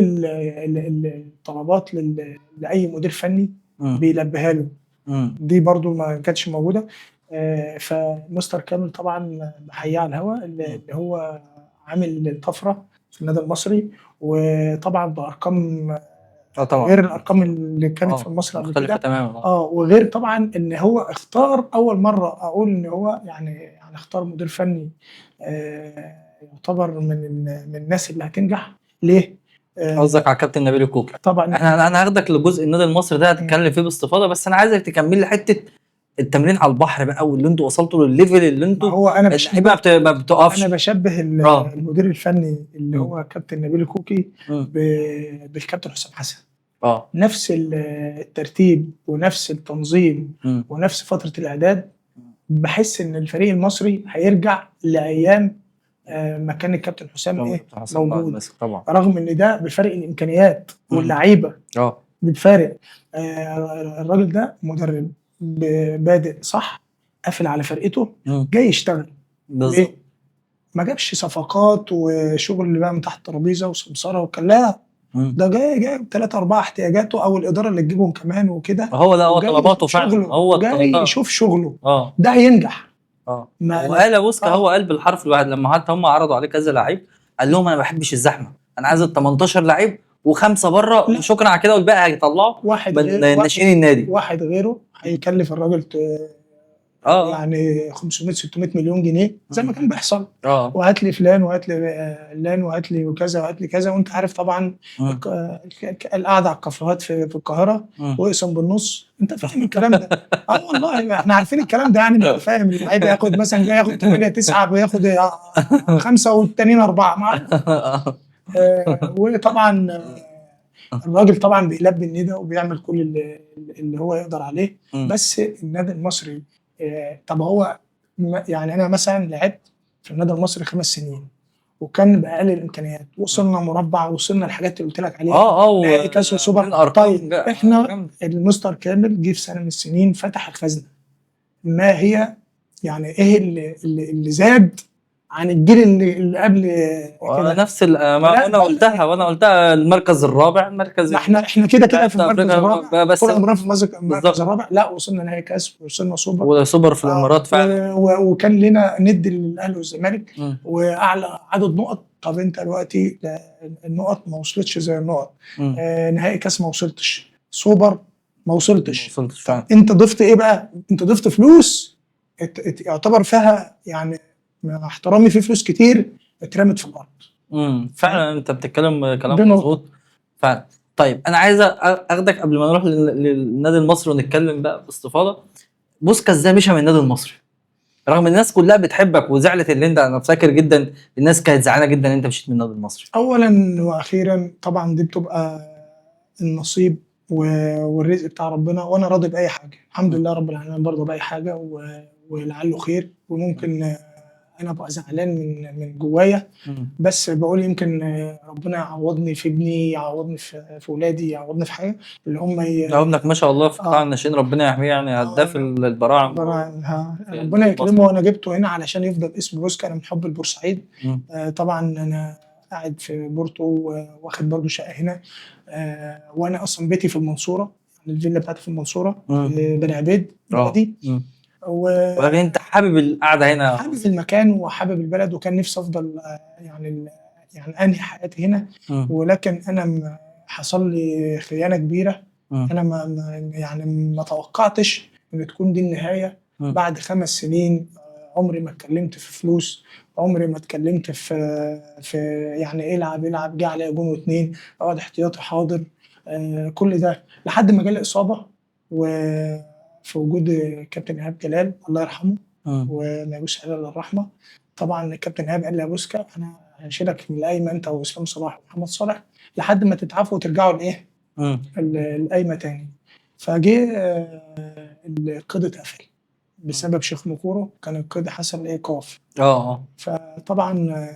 B: الطلبات لاي مدير فني بيلبيها له. دي برضو ما كانتش موجوده. فمستر كامل طبعا بحييه على الهواء، اللي هو عامل طفره في النادي المصري، وطبعا بارقام
A: طبعا
B: غير الارقام اللي كانت في مصر قبل
A: مختلفه
B: كده.
A: تماما.
B: وغير طبعا ان هو اختار اول مره اقول ان هو يعني اختار مدير فني يعتبر من الناس اللي هتنجح. ليه؟
A: قصدك على كابتن نبيل الكوكي.
B: طبعا
A: انا هاخدك لجزء النادي المصري ده هتتكلم فيه باستفاضه، بس انا عايزك تكمل لي حته التمرين على البحر بقى، واللي انتوا وصلتوا للليفل اللي انتوا
B: هو انا
A: ما بتقفش.
B: انا بشبه المدير الفني اللي هو كابتن نبيل الكوكي بالكابتن حسام حسن. نفس الترتيب ونفس التنظيم ونفس فتره الاعداد. بحس ان الفريق المصري هيرجع لايام ما كان الكابتن حسام موجود،
A: طبعا.
B: رغم ان ده بفرق الامكانيات واللعيبه بفارق. الراجل ده مدرب بادئ صح، قافل على فرقته، جاي يشتغل. ما جابش صفقات وشغل بقى من تحت الترابيزه وسمسره وكلام، لا ده جاي 3 4 احتياجاته او الاداره اللي تجيبهم كمان وكده.
A: هو طلباته فعلا، هو
B: جاي يشوف شغله. ده هينجح.
A: وقال بوسكا هو قال بالحرف الواحد لما حتى هم عرضوا عليه كذا لعيب، قال لهم انا ما بحبش الزحمه، انا عايز ال 18 لعيب و5 بره وشكرا على كده، والباقي هيطلعوا ناشئين النادي.
B: واحد غيره هيكلف الراجل يعني 500 600 مليون جنيه زي ما كان بيحصل. وهات لي فلان وهات لي علان وهات لي وكذا وهات لي كذا. وانت عارف طبعا القعده على الكافيهات في القاهره واقسم بالنص، انت فاهم الكلام ده. والله احنا عارفين الكلام ده، يعني انت فاهم اللعيب ياخد مثلا جاي ياخد 8 9 وياخد 5 والتانيين 4 معروف. وطبعا الراجل طبعا بيلبي الندى وبيعمل كل اللي هو يقدر عليه. بس النادي المصري طب هو يعني انا مثلا لعبت في النادي المصري 5 سنين وكان باقل الامكانيات، وصلنا مربع، وصلنا الحاجات اللي قلت لك عليها كاس وسوبر. طيب احنا المستر كامل جه في سنه من السنين فتح الخزنه. ما هي يعني ايه اللي زاد عن الجيل اللي قبل كده؟
A: نفس ما انا قلتها المركز الرابع،
B: احنا كده في المركز الرابع، بس طول عمرنا في المركز الرابع. لا وصلنا نهائي كاس ووصلنا
A: سوبر في الامارات فعلا.
B: وكان لنا ند للاهلي والزمالك واعلى عدد نقط. طب انت دلوقتي النقط ما وصلتش زي النقط. نهائي كاس ما وصلتش، سوبر ما وصلتش. انت ضفت ايه بقى؟ انت ضفت فلوس يعتبر فيها يعني مع احترامي في فلوس كتير اترمت في الارض.
A: فعلا انت بتتكلم كلام مظبوط فعلا. طيب انا عايز اخدك قبل ما نروح للنادي المصري ونتكلم بقى باستفاضه. بوسكا ازاي مشى من النادي المصري رغم الناس كلها بتحبك وزعلت اللي انت، انا فاكر جدا الناس كانت زعلانه جدا ان انت مشيت من النادي المصري؟
B: اولا واخيرا طبعا دي بتبقى النصيب والرزق بتاع ربنا، وانا راضي باي حاجه الحمد لله رب العالمين، برضه باي حاجه ولعله خير. وممكن انا ابقى زعلان من جوايا، بس بقول يمكن ربنا يعوضني في ابني، يعوضني في ولادي، يعوضني في حاجه اللي هم
A: ابنك ما شاء الله في قطاع الناشئين ربنا يحميه، يعني هداف البراعم.
B: ربنا يكرمه. وانا جبته هنا علشان يفضل اسم بوسكا. انا من حب البورسعيد. طبعا انا قاعد في بورتو واخد برضه شقه هنا. وانا اصلا بيتي في المنصوره، الفيلا بتاعتي في المنصوره في بني عبيد بلدي.
A: ولكن انت حابب القعده هنا،
B: حابب المكان وحابب البلد، وكان نفسي افضل يعني انهي حياتي هنا. ولكن انا حصل لي خيانه كبيره. انا ما توقعتش ان تكون دي النهايه. بعد 5 سنين عمري ما اتكلمت في فلوس، عمري ما اتكلمت في يعني ايه يلعب جه عليا جون و2 اقعد احتياطي حاضر. كل ده لحد ما جالي اصابه، وفي وجود كابتن ايهاب جلال الله يرحمه وما يجوش عليه الا الرحمه. طبعا الكابتن ايهاب قال لي يا بوسكا انا هشيلك من القايمه انت واسلام صلاح ومحمد صالح لحد ما تتعافوا وترجعوا لايه؟ القايمه تاني. فجه القيد اتقفل بسبب شيخ مكورو، كان القيد حصل ايقاف.
A: اه
B: فطبعا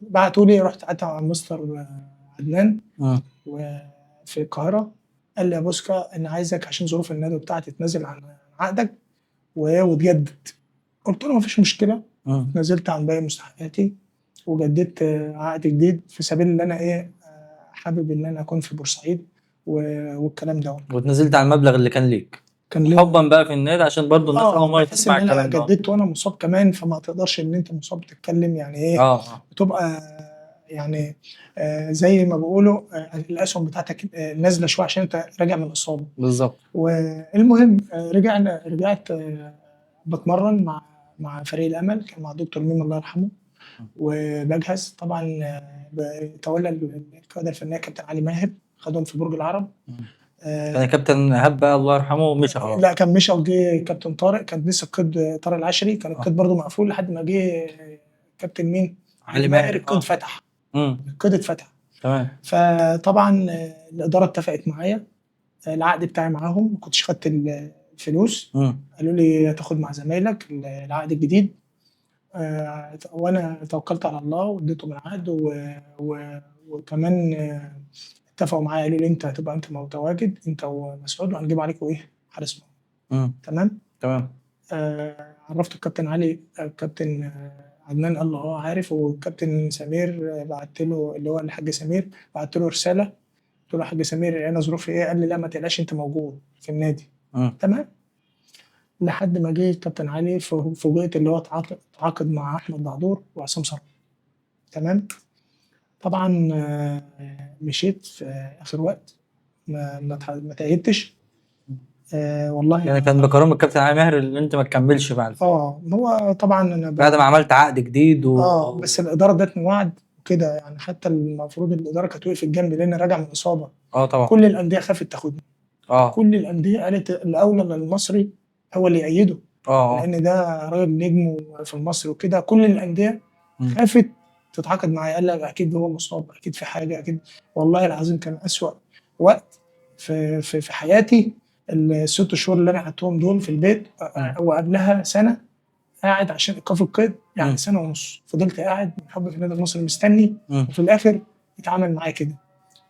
B: بعتوا لي، رحت قعدت مع مستر عدنان
A: اه
B: وفي القاهره. قال لي يا بوسكا انا عايزك عشان ظروف النادي بتاعتي تنزل عن عقدك وتجدد. قلت له مفيش مشكله. نزلت عن باقي مستحقاتي وجددت عقد جديد في سبيل ان انا ايه حابب ان انا اكون في بورسعيد والكلام ده.
A: واتنزلت على المبلغ اللي كان ليك
B: كان ليه
A: حبا بقى في النادي، عشان برضو الناس اول مره
B: بحس
A: تسمع
B: ان انا
A: الكلام ده.
B: جددت وانا مصاب كمان، فما تقدرش ان انت مصاب تتكلم يعني ايه.
A: اه
B: بتبقى يعني زي ما بيقولوا الاسهم بتاعتك نازله شويه عشان انت راجع من الاصابه.
A: بالظبط.
B: والمهم رجعت بتمرن مع فريق الامل، كان مع دكتور ميم الله يرحمه، وبجهز طبعا. تولى القياده الفنيه كابتن علي ماهر، خدهم في برج العرب.
A: كان كابتن ايهاب بقى الله يرحمه مشى خلاص.
B: لا كان مشى، وجه كابتن طارق، كان لسه القيد طارق العشري، كان القيد برضه مقفول لحد ما جه كابتن مين؟
A: علي ماهر.
B: القيد فتح.
A: امم
B: القيد اتفتح.
A: تمام.
B: فطبعا الاداره اتفقت معايا، العقد بتاعي معاهم، ما كنتش خدت الفلوس. قالوا لي هتاخد مع زمايلك العقد الجديد. وانا توكلت على الله واديتهم العقد وكمان اتفقوا معايا، قالوا لي انت هتبقى انت متواجد انت ومسعود، وهنجيب عليكم ايه حارس مرمى. تمام.
A: تمام.
B: عرفت الكابتن علي، الكابتن عدنان قال له عارف، والكابتن سمير بعت له اللي هو الحاج سمير، بعت له رساله قلت له يا حاج سمير انا ظروفي ايه؟ قال لي لا ما تقلقش انت موجود في النادي. تمام. لحد ما جه الكابتن علي، فوجئت اللي هو تعاقد مع احمد دعدور وعصام صالح. تمام. طبعا مشيت في اخر وقت، ما تأيدتش. والله
A: يعني كان بكرم الكابتن علي ماهر اللي انت ما تكملش بعد.
B: هو طبعا انا
A: بعد ما عملت عقد جديد
B: بس الاداره ادتني وعد وكده يعني، حتى المفروض الاداره كانت وقفت جنبي لان راجع من اصابه.
A: طبعا
B: كل الانديه خافت تاخدني. كل الانديه قالت الاولى للمصري هو اللي يأيده. لان ده راجل نجم في المصري وكده. كل الانديه خافت تتعاقد معايا، قال لك اكيد هو مصاب، اكيد في حاجه، اكيد. والله العظيم كان اسوأ وقت في حياتي. ال6 شهور اللي انا قعدتهم دول في البيت، وقبلها سنه قاعد عشان ايقاف القيد، يعني سنه ونص فضلت قاعد من حب في النادي المصري مستني. وفي الاخر اتعامل معايا كده.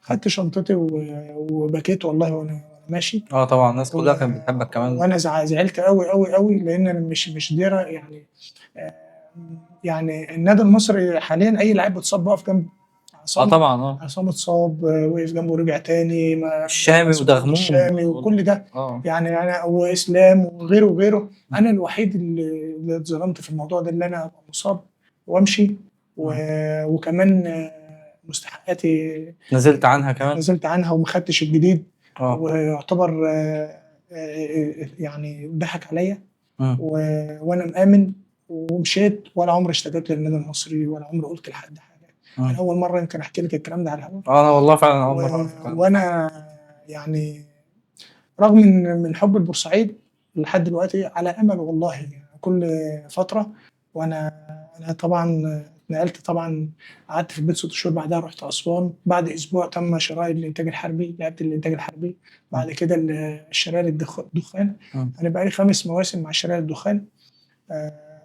B: خدت شنطتي وبكيت والله وانا ماشي.
A: طبعا الناس كلها كانت بتحبك كمان.
B: وانا زعلت قوي قوي قوي، لان انا مش دايره يعني. يعني النادي المصري حاليا اي لاعب بتصاب بقف جنبه.
A: طبعا
B: عصام اتصاب وقف جنبه ورجع تاني.
A: الشامي ودغمون
B: الشامي وكل ده. يعني انا واسلام وغيره وغيره. انا الوحيد اللي اتظلمت في الموضوع ده، اللي انا ابقى مصاب وامشي وكمان مستحقاتي
A: نزلت عنها كمان.
B: نزلت عنها وما خدتش الجديد. ويعتبر يعني ضحك عليا. وانا مآمن ومشيت، ولا عمري اشتكيت للنادي المصري، ولا عمري قلت لحد حاجه. انا اول مره يمكن احكي لك الكلام ده على الهواء.
A: انا والله فعلا اول مره.
B: وانا يعني رغم من حب البورسعيد لحد دلوقتي على امل والله، يعني كل فتره. انا طبعا اتنقلت، طبعا قعدت في البيت 6 شهور، بعدها رحت اسوان. بعد اسبوع تم شراء الانتاج الحربي، لعبت الانتاج الحربي. بعد كده الشراء الدخان. انا بقالي 5 مواسم مع شراء الدخان.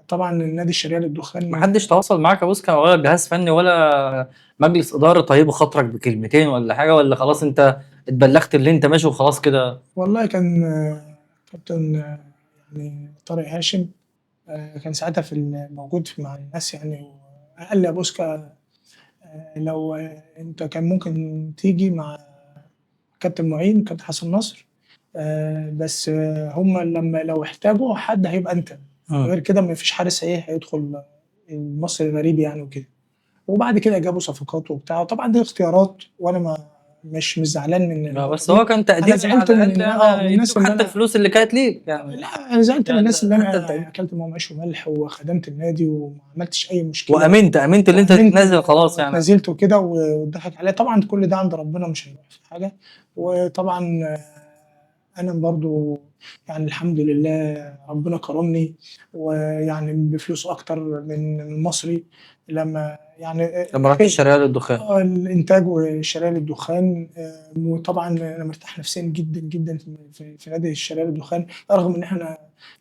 B: طبعا النادي الشرقية للدخان.
A: محدش تواصل معاك يا بوسكا، ولا جهاز فني ولا مجلس اداره طيبوا خاطرك بكلمتين ولا حاجه، ولا خلاص انت اتبلغت اللي انت ماشي وخلاص كده؟
B: والله كان كابتن يعني طارق هاشم كان ساعتها موجود مع الناس يعني، وقال لي يا بوسكا لو انت كان ممكن تيجي مع كابتن معين كابتن حسن نصر، بس هم لو احتاجوا حد هيبقى انت. غير كده ما فيش حارس هيدخل المصري غريب يعني وكده. وبعد كده جابوا صفقات وبتاع، وطبعا دي اختيارات، وانا مش زعلان من
A: بس هو كان تقدير.
B: انا زعلت من الناس اللي
A: حتى الفلوس اللي كانت ليك يعني.
B: لا انا زعلت من الناس اللي انا اكلت معاهم عيش وملح وخدمت النادي وما عملتش اي مشكله.
A: وامنت اللي انت تتنازل خلاص يعني.
B: نزلت وكده واتضحك عليا. طبعا كل ده عند ربنا مش هيروح في حاجه. وطبعا أنا برضه يعني الحمد لله ربنا كرمني، ويعني بفلوس أكتر من المصري لمّا يعني
A: لما رحت الشرقية للدخان.
B: الإنتاج وشراية الدخان، وطبعًا أنا مرتاح نفسيًا جدًا، جدًا في نادي الشراية للدخان، رغم إن إحنا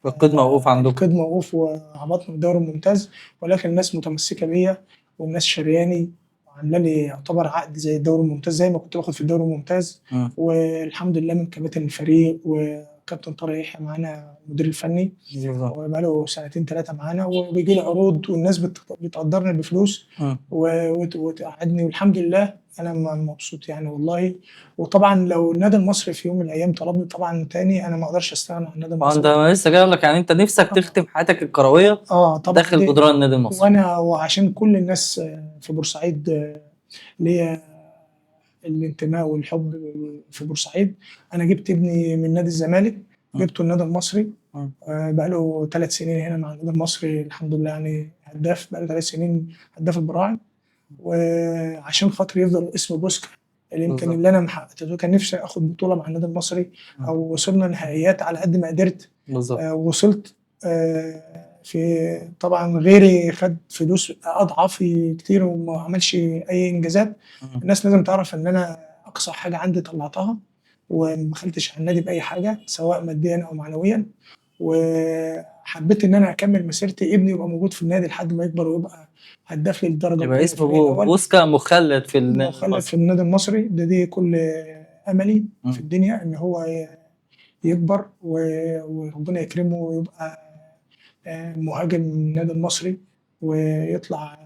A: القيد موقوف عندكم.
B: القيد موقوف وهبطنا من الدوري الممتاز، ولكن الناس متمسكة بيّا والناس شارياني وعاملة لي يعتبر عقد زي الدوري الممتاز، زي ما كنت باخد في الدوري الممتاز،
A: مم.
B: والحمد لله من كباتن الفريق وكابتن طارق يحيى معانا المدير الفني،
A: بالظبط.
B: وبقى له سنتين 3 معانا، وبييجي لي عروض والناس بتقدّرني بفلوس
A: مم.
B: وتقعّدني، والحمد لله أنا مبسوط يعني والله. وطبعًا لو النادي المصري في يوم من الأيام طلبني طبعًا تاني، أنا ما أقدرش أستغنى عن النادي
A: ما انت
B: المصري.
A: لسه جاي اقول لك، يعني انت نفسك
B: آه،
A: تختم حياتك الكرويه
B: طبعًا
A: داخل جدران النادي المصري.
B: وعشان كل الناس في بورسعيد ليّا الانتماء والحب في بورسعيد، أنا جِبت ابني من نادي الزمالك،
A: مم.
B: جِبته النادي المصري،
A: مم.
B: بقى له 3 سنين هنا مع النادي المصري الحمد لله يعني هداف، بقى له 3 سنين هداف البراعم، وعشان خاطر يفضل اسم بوسكا اللي يمكن
A: بالظبط.
B: اللي أنا ما حققتهوش، كان نفسي آخد بطولة مع النادي المصري
A: مم.
B: أو وصلنا نهائيات على قد ما قدرت.
A: بالظبط.
B: وصلت في طبعًا غيري خد فلوس أضعافي كتير وما عملش أي إنجازات،
A: مم.
B: الناس لازم تعرف إن أنا أقصى حاجة عندي طلّعتها، وما بخلتش على النادي بأي حاجة سواء ماديًا أو معنويًا، وحبيت إن أنا أكمّل مسيرتي، ابني يبقى موجود في النادي لحد ما يكبر ويبقى هداف للدرجة
A: يبقى
B: الأولى
A: اسم
B: الفريق الأول،
A: بوسكا مخلد في النادي
B: مخلّد في
A: المصري.
B: النادي المصري، دي كل أملي في
A: مم.
B: الدنيا إن هو يكبر وربنا يكرمه ويبقى مهاجم النادي المصري، ويطلع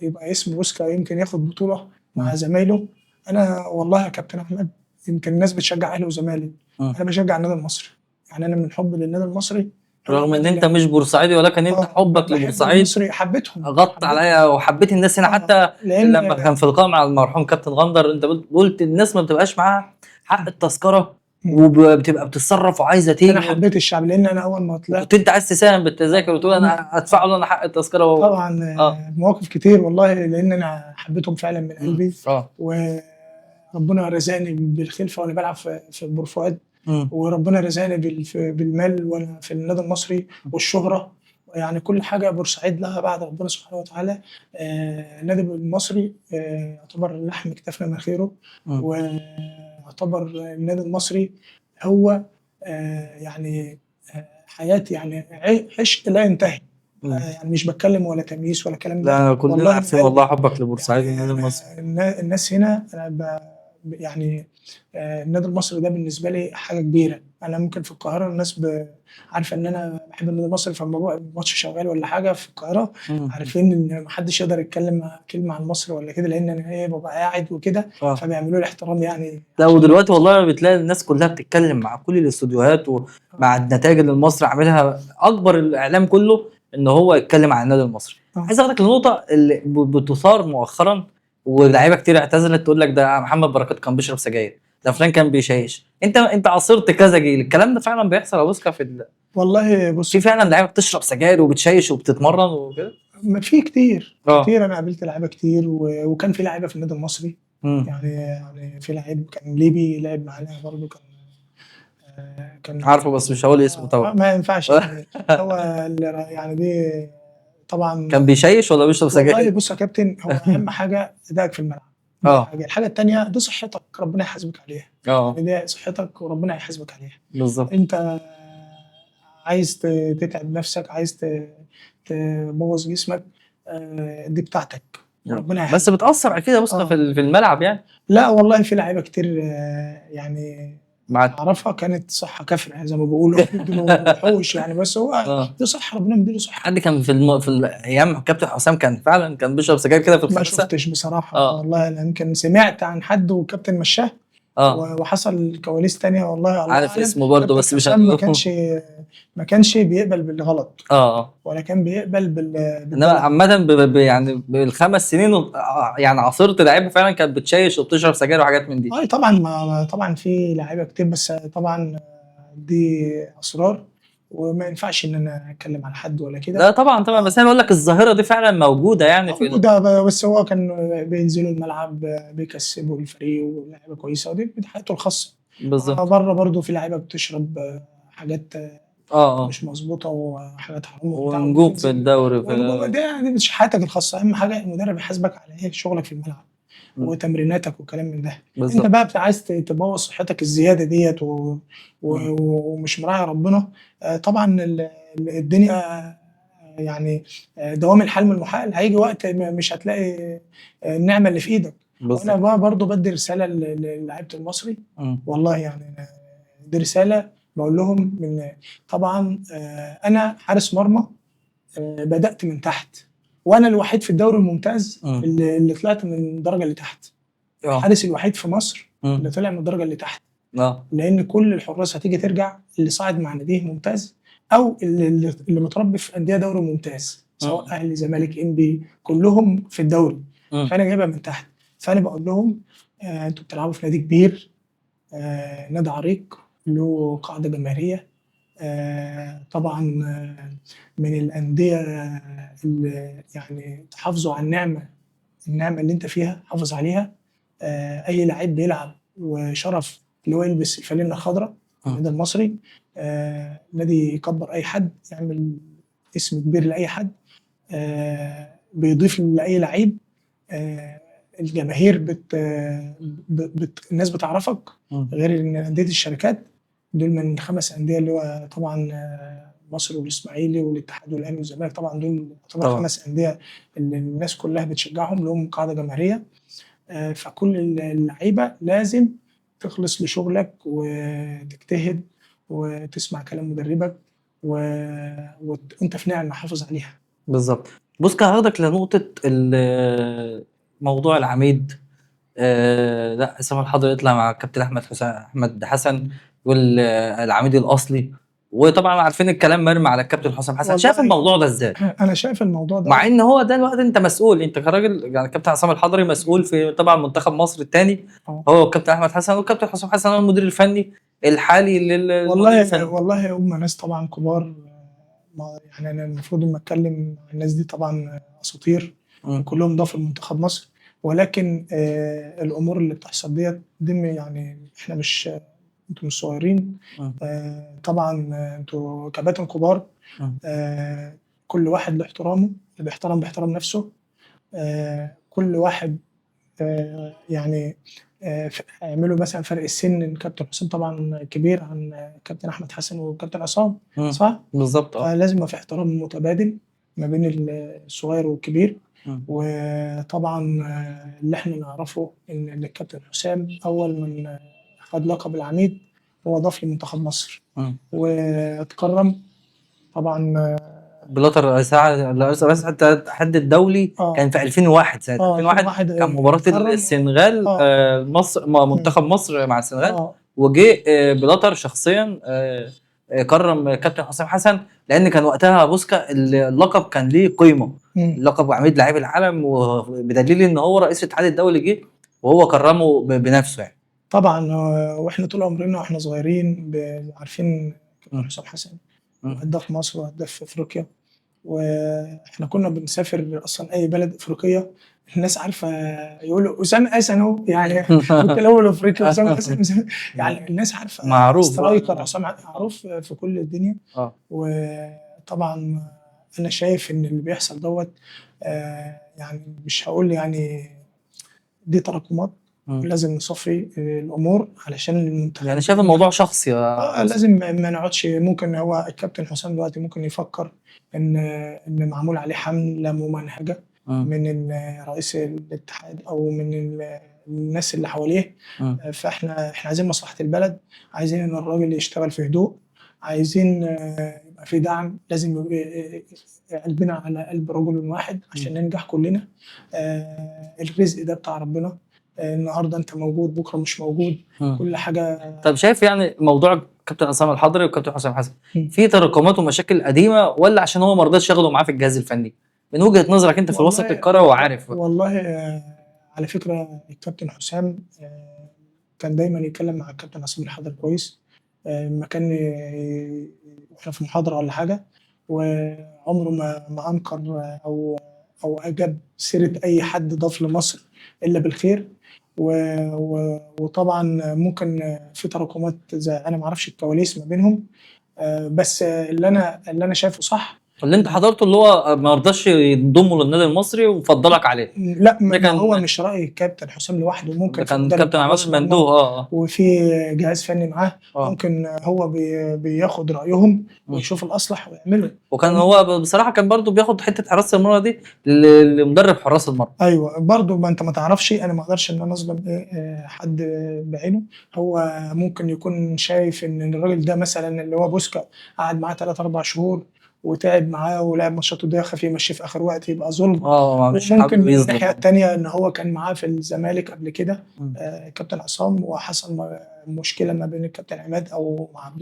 B: يبقى اسم بوسكا يمكن ياخد بطولة مع
A: مم.
B: زمايله. أنا والله يا كابتن أحمد يمكن الناس بتشجع أهلي وزمالك،
A: مم.
B: أنا باشجع النادي المصري، يعني أنا من حبي للنادي المصري هو
A: رغم ان
B: النادي
A: انت
B: اللي
A: مش بورسعيدي، ولكن انت حبك
B: باحب
A: لبورسعيد
B: المصري، حبيتهم،
A: غطى عليا وحبيت الناس هنا. حتى
B: لإن
A: لما كان في لقاء مع المرحوم كابتن غندر، انت قلت الناس ما بتبقاش معاها حق التذكره
B: إمم،
A: وبتبقى بتتصرف وعايزه
B: أنا
A: تيجي،
B: حبيت الشعب لإن أنا أول ما
A: وكنت
B: طلعت
A: انت عايز تساهم بالتذاكر وتقول انا هدفع له انا حق التذكره
B: طبعًا
A: اه.
B: مواقف كتير والله لإن أنا حبيتهم فعلًا من
A: مم.
B: قلبي،
A: اه.
B: وربنا رزقني بالخلفة وأنا بالعب في بور فؤاد،
A: مم.
B: وربنا رزقني بالمال وأنا في النادي المصري والشهرة، يعني كل حاجة بورسعيد لها بعد ربنا سبحانه وتعالى. النادي المصري يعتبر لحم كتافنا من خيره،
A: مم.
B: ويعتبر النادي المصري هو يعني حياتي يعني عشق لا ينتهي،
A: مم.
B: يعني مش باتكلم ولا تمييز ولا الكلام ده،
A: لا كلنا
B: والله من
A: عارفين والله
B: قلبي.
A: حبك لبورسعيد
B: يعني
A: والنادي المصري.
B: الناس هنا أنا يعني النادي المصري ده بالنسبة لي حاجة كبيرة، أنا ممكن في القاهرة الناس عارفة إن أنا باحب النادي المصري، فأمّا بابقى الماتش شغال والّا حاجة في القاهرة
A: مم.
B: عارفين إن ما حدش يقدر يتكلم كلمة عن المصري والّا كده، لإن أنا بابقى قاعد وكده،
A: اه.
B: فبيعملوا لي احترام يعني
A: لا
B: عشان
A: ودلوقتي والله بتلاقي الناس كلها بتتكلم مع كل الاستوديوهات ومع النتائج اللي المصري عاملها، اكبر الاعلام كله ان هو يتكلم عن النادي المصري.
B: آه.
A: عايز اخدك لنقطه اللي بتثار مؤخرا، ولاعيبه كتير اعتزلت تقول لك ده محمد بركات كان بيشرب سجاير، ده فلان كان بيشيش. انت عاصرت كذا جيل، الكلام ده فعلا بيحصل يا بوسكا
B: والله بُص
A: في
B: يا
A: فعلا
B: كابتن،
A: لعيبه بتشرب سجاير وبتشيش وبتتمرن وكده؟
B: في كتير،
A: اه.
B: كتير أنا قابلت لعيبة كتير وكان في لعيبة في النادي المصري،
A: امم.
B: يعني في لعيب كان ليبي لعب معانا برضه كان
A: عارفه بس مش هقول اسمه طبعا.
B: ما ينفعش يعني هو يعني دي طبعًا.
A: كان بيشيش ولا بيشرب
B: والله
A: سجاير؟
B: بُص يا كابتن هو أهم حاجة أدائك في الملعب، دي
A: اه.
B: حاجة، الحاجة التانية دي صحتك ربنا هيحاسبك عليها،
A: اه.
B: يعني دي صحتك وربنا هيحاسبك عليها،
A: بالظبط.
B: أنت عايز تتعب نفسك، عايز تبوّظ جسمك، دي بتاعتك وربنا
A: بس
B: هيحاسبك
A: بتأثّر
B: عليها.
A: أكيد يا مُصطفى في
B: آه.
A: في الملعب يعني.
B: لأ والله في لعيبة كتير يعني
A: مع
B: أعرفها كانت صحة كافرة زي ما بيقولوا دول وحوش يعني، بس هو
A: آه.
B: دي صحة ربنا مدّي له صحة.
A: حد كان في أيام كابتن حسام كان فعلًا كان بيشرب سجاير كده في
B: ما
A: الخمسة؟
B: شُفتش بصراحة
A: آه.
B: والله، أنا يمكن سمعت عن حد والكابتن مشّاه
A: آه.
B: وحصل كواليس تانية والله الله
A: عارف
B: أعلم،
A: اسمه برضه
B: كابتن
A: بس مش
B: حسام
A: هنقوله.
B: ما كانش بيقبل بالغلط
A: آه. آه.
B: ولا كان بيقبل
A: إنّما
B: بالدلع.
A: عامةً يعني بال5 سنين يعني عاصرت لعيبة فعلًا كانت بتشيّش وبتشرب سجاير وحاجات من دي.
B: طبعًا طبعًا في لعيبة كتير بس طبعًا دي أسرار وما ينفعش إن أنا أتكلّم على حد ولا كده.
A: لأ طبعًا، طبعًا، بس أنا باقول لك الظاهرة دي فعلًا موجودة يعني في
B: موجودة بس هو كان بينزلوا الملعب بيكسبوا الفريق ولاعيبة كويسة ودي حياته الخاصة،
A: بالضبط.
B: بره برضو في لعيبه بتشرب حاجات
A: آه.
B: مش مظبوطه وحاجات حرام وبتاع
A: ونجوم في
B: وبتنزل.
A: الدوري
B: والجمهور
A: في.
B: ده مش حياتك الخاصه، اهم حاجه المدرب يحاسبك على ايه شغلك في الملعب
A: إمم.
B: وتمريناتك وكلام من ده. انت
A: بالضبط.
B: بقى عايز تبوظ صحتك الزياده ديت
A: إمم.
B: ومش مراعي ربنا. طبعا الدنيا يعني دوام الحال من المحال، هيجي وقت مش هتلاقي النعمه اللي في ايدك. وانا
A: بالضبط.
B: بقى برضو بدي رساله للاعيبه المصري،
A: إمم.
B: والله يعني دي رساله بقول لهم من طبعا انا حارس مرمى بدات من تحت، وانا الوحيد في الدوري الممتاز
A: إمم.
B: اللي طلعت من الدرجه اللي تحت،
A: آه.
B: الحارس الوحيد في مصر اللي
A: إمم.
B: طلع من الدرجه اللي تحت.
A: آه.
B: لان كل الحراس هتيجي ترجع اللي صاعد مع ناديه ممتاز او اللي متربي في انديه دوري ممتاز، سواء
A: إمم.
B: اهلي زمالك انبي كلهم في الدوري.
A: إمم.
B: فانا جايبها من تحت. فانا بقول لهم انتوا بتلعبوا في نادي كبير، نادي عريق له قاعده جماهيريه، طبعا من الانديه اللي يعني تحافظوا على النعمه اللي انت فيها، حافظ عليها. اي لعيب بيلعب وشرف اللي هو يلبس الفانلة الخضراء
A: إمم.
B: النادي المصري. نادي يكبر اي حد، يعمل اسم كبير لاي حد، بيضيف لاي لعيب. الجماهير الناس بتعرفك،
A: إمم.
B: غير ان انديه الشركات دول من 5 انديه اللي هو طبعا مصر والاسماعيلي والاتحاد والاهلي والزمالك، طبعا دول طبعا
A: طبعًا.
B: 5 انديه اللي الناس كلها بتشجعهم، لهم قاعده جماهيريه. فكل اللعيبه لازم تخلص لشغلك وتجتهد وتسمع كلام مدربك وانت في نعمه حافظ عليها.
A: بالضبط. بُص كان هاخدك لنقطة موضوع العميد. لأ حسام الحضري يطلع مع الكابتن أحمد حسن يقول العميد الأصلي، وطبعًا عارفين الكلام مرمي على الكابتن حسام حسن، شايف
B: والله
A: الموضوع ده إزاي؟
B: انا شايف الموضوع
A: مع
B: دوت.
A: إن هو ده الوقت أنت مسؤول، أنت كراجل يعني الكابتن عصام الحضري مسؤول في طبعًا منتخب مصر التاني،
B: اه
A: هو والكابتن أحمد حسن، والكابتن حسام حسن هو المدير الفني الحالي للمدير
B: والله
A: الفني.
B: والله هم ناس طبعا كبار. يعني انا المفروض لما اتكلم عن الناس دي طبعا اساطير
A: إمم.
B: وكلهم ضافوا لمنتخب مصر. ولكن الامور اللي بتحصل دي يعني احنا مش انتوا مش صغيرين.
A: إمم.
B: طبعا انتوا كباتن كبار.
A: إمم.
B: آه، كل واحد له احترامه، اللي بيحترم نفسه. كل واحد يعني هيعملوا مثلا فرق السن. الكابتن حسام طبعا كبير عن كابتن احمد حسن وكابتن عصام،
A: إمم.
B: صح؟
A: بالضبط آه.
B: فلازم يبقى في احترام متبادل ما بين الصغير والكبير.
A: إمم.
B: وطبعا اللي احنا نعرفه ان الكابتن حسام اول من خد لقب العميد هو ضاف لمنتخب مصر
A: إمم.
B: واتكرم طبعا.
A: بلاتر ساعة رئيس الاتحاد الدولي
B: اه
A: كان في 2001، سنة 2001
B: 2001
A: كان مباراة
B: اتكرم.
A: السنغال
B: اه
A: مصر
B: مم.
A: منتخب مصر مع السنغال،
B: اه
A: وجه بلاتر شخصيا كرم كابتن حسام حسن، لأن كان وقتها بوسكا اللقب كان ليه قيمة،
B: مم.
A: لقب عميد لاعبي العالم، وبدليل إن هو رئيس الاتحاد الدولي جه وهو كرمه بنفسه يعني.
B: طبعا واحنا طول عمرنا واحنا صغيرين عارفين كابتن
A: مم.
B: حسام حسن
A: مم.
B: وهداف مصر وهداف في افريقيا. واحنا كنا بنسافر اصلا اي بلد افريقيه الناس عارفه يقولوا اسامه حسن اهو يعني بيتكلموا الافريقي اسامه حسن يعني الناس عارفه
A: معروف
B: سترايكر عصام معروف في كل الدنيا.
A: اه.
B: وطبعا انا شايف ان اللي بيحصل دوت يعني مش هقول يعني دي تراكمات،
A: مم.
B: ولازم نصفي الامور علشان
A: يعني
B: المنتخب
A: شايف الموضوع شخصي يا
B: اه
A: أستاذ؟
B: لازم ما نقعدش. ممكن هو الكابتن حسام دلوقتي ممكن يفكر ان معمول عليه حمله ممنهجه
A: مم.
B: من رئيس الاتحاد او من الناس اللي حواليه.
A: مم.
B: فاحنا عايزين مصلحه البلد، عايزين ان الراجل يشتغل في هدوء، عايزين يبقى في دعم. لازم يبقى قلبنا على قلب رجل واحد عشان ننجح كلنا. الرزق ده بتاع ربنا. النهارده انت موجود بكره مش موجود.
A: مم.
B: كل حاجه.
A: طب شايف يعني موضوع كابتن عصام الحضري وكابتن حسام حسن
B: مم.
A: في تراكمات ومشاكل قديمه، ولا عشان هو ما رضاش ياخده معاه في الجهاز الفني؟ من وجهه نظرك انت في الوسط
B: والله
A: الكروي وعارف بقى.
B: والله على فكره الكابتن حسام كان دايما يتكلم مع الكابتن عصام الحضري كويس. لما كان واحنا في محاضره ولا حاجه، وعمره ما انكر او او اجاب سيره اي حد ضاف لمصر الا بالخير. وطبعا ممكن في تراكمات، زي انا ما اعرفش الكواليس ما بينهم، بس اللي انا شايفه صح.
A: اللي انت حضرته اللي هو ما رضاش ينضموا للنادي المصري وفضلك عليه.
B: لا،
A: ده
B: ما هو
A: كان
B: مش رأي الكابتن حسام لوحده،
A: ده
B: ممكن في
A: كان
B: مدرب
A: كابتن عماد
B: حراس مرمى
A: المندوه. اه
B: وفي جهاز فني معاه،
A: اه
B: ممكن هو بياخد رأيهم
A: اه.
B: ويشوف الأصلح ويعمله.
A: وكان
B: لأن
A: هو بصراحه كان برضو بياخد حته حراسه المرمى دي لمدرب حراس المرمى.
B: ايوه، برضه ما انت ما تعرفش، انا ما اقدرش ان انا اظلم ايه حد بعينه. هو ممكن يكون شايف ان الراجل ده مثلا اللي هو بوسكا قعد معاه 3 4 شهور وتعب معاه ولعب ماتشات وديه، خاف يمشيه في اخر وقت يبقى ظلم.
A: اه مش
B: وممكن
A: حابب
B: من الناحيه
A: يظلم.
B: الثانيه ان هو كان معاه في الزمالك قبل كده
A: مم.
B: كابتن عصام، وحصل مشكله ما بين الكابتن عماد او مع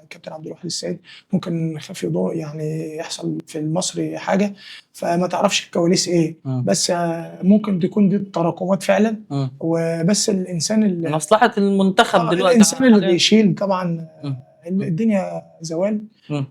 B: كابتن عبد الواحد السيد. ممكن خاف يضوء يعني يحصل في المصري حاجه، فما تعرفش الكواليس ايه.
A: مم.
B: بس ممكن تكون دي التراكمات فعلا.
A: مم.
B: وبس الانسان اللي
A: مصلحه المنتخب دلوقتي
B: الانسان اللي
A: حاليا.
B: بيشيل طبعا
A: مم. مم.
B: الدنيا زوال.
A: مم.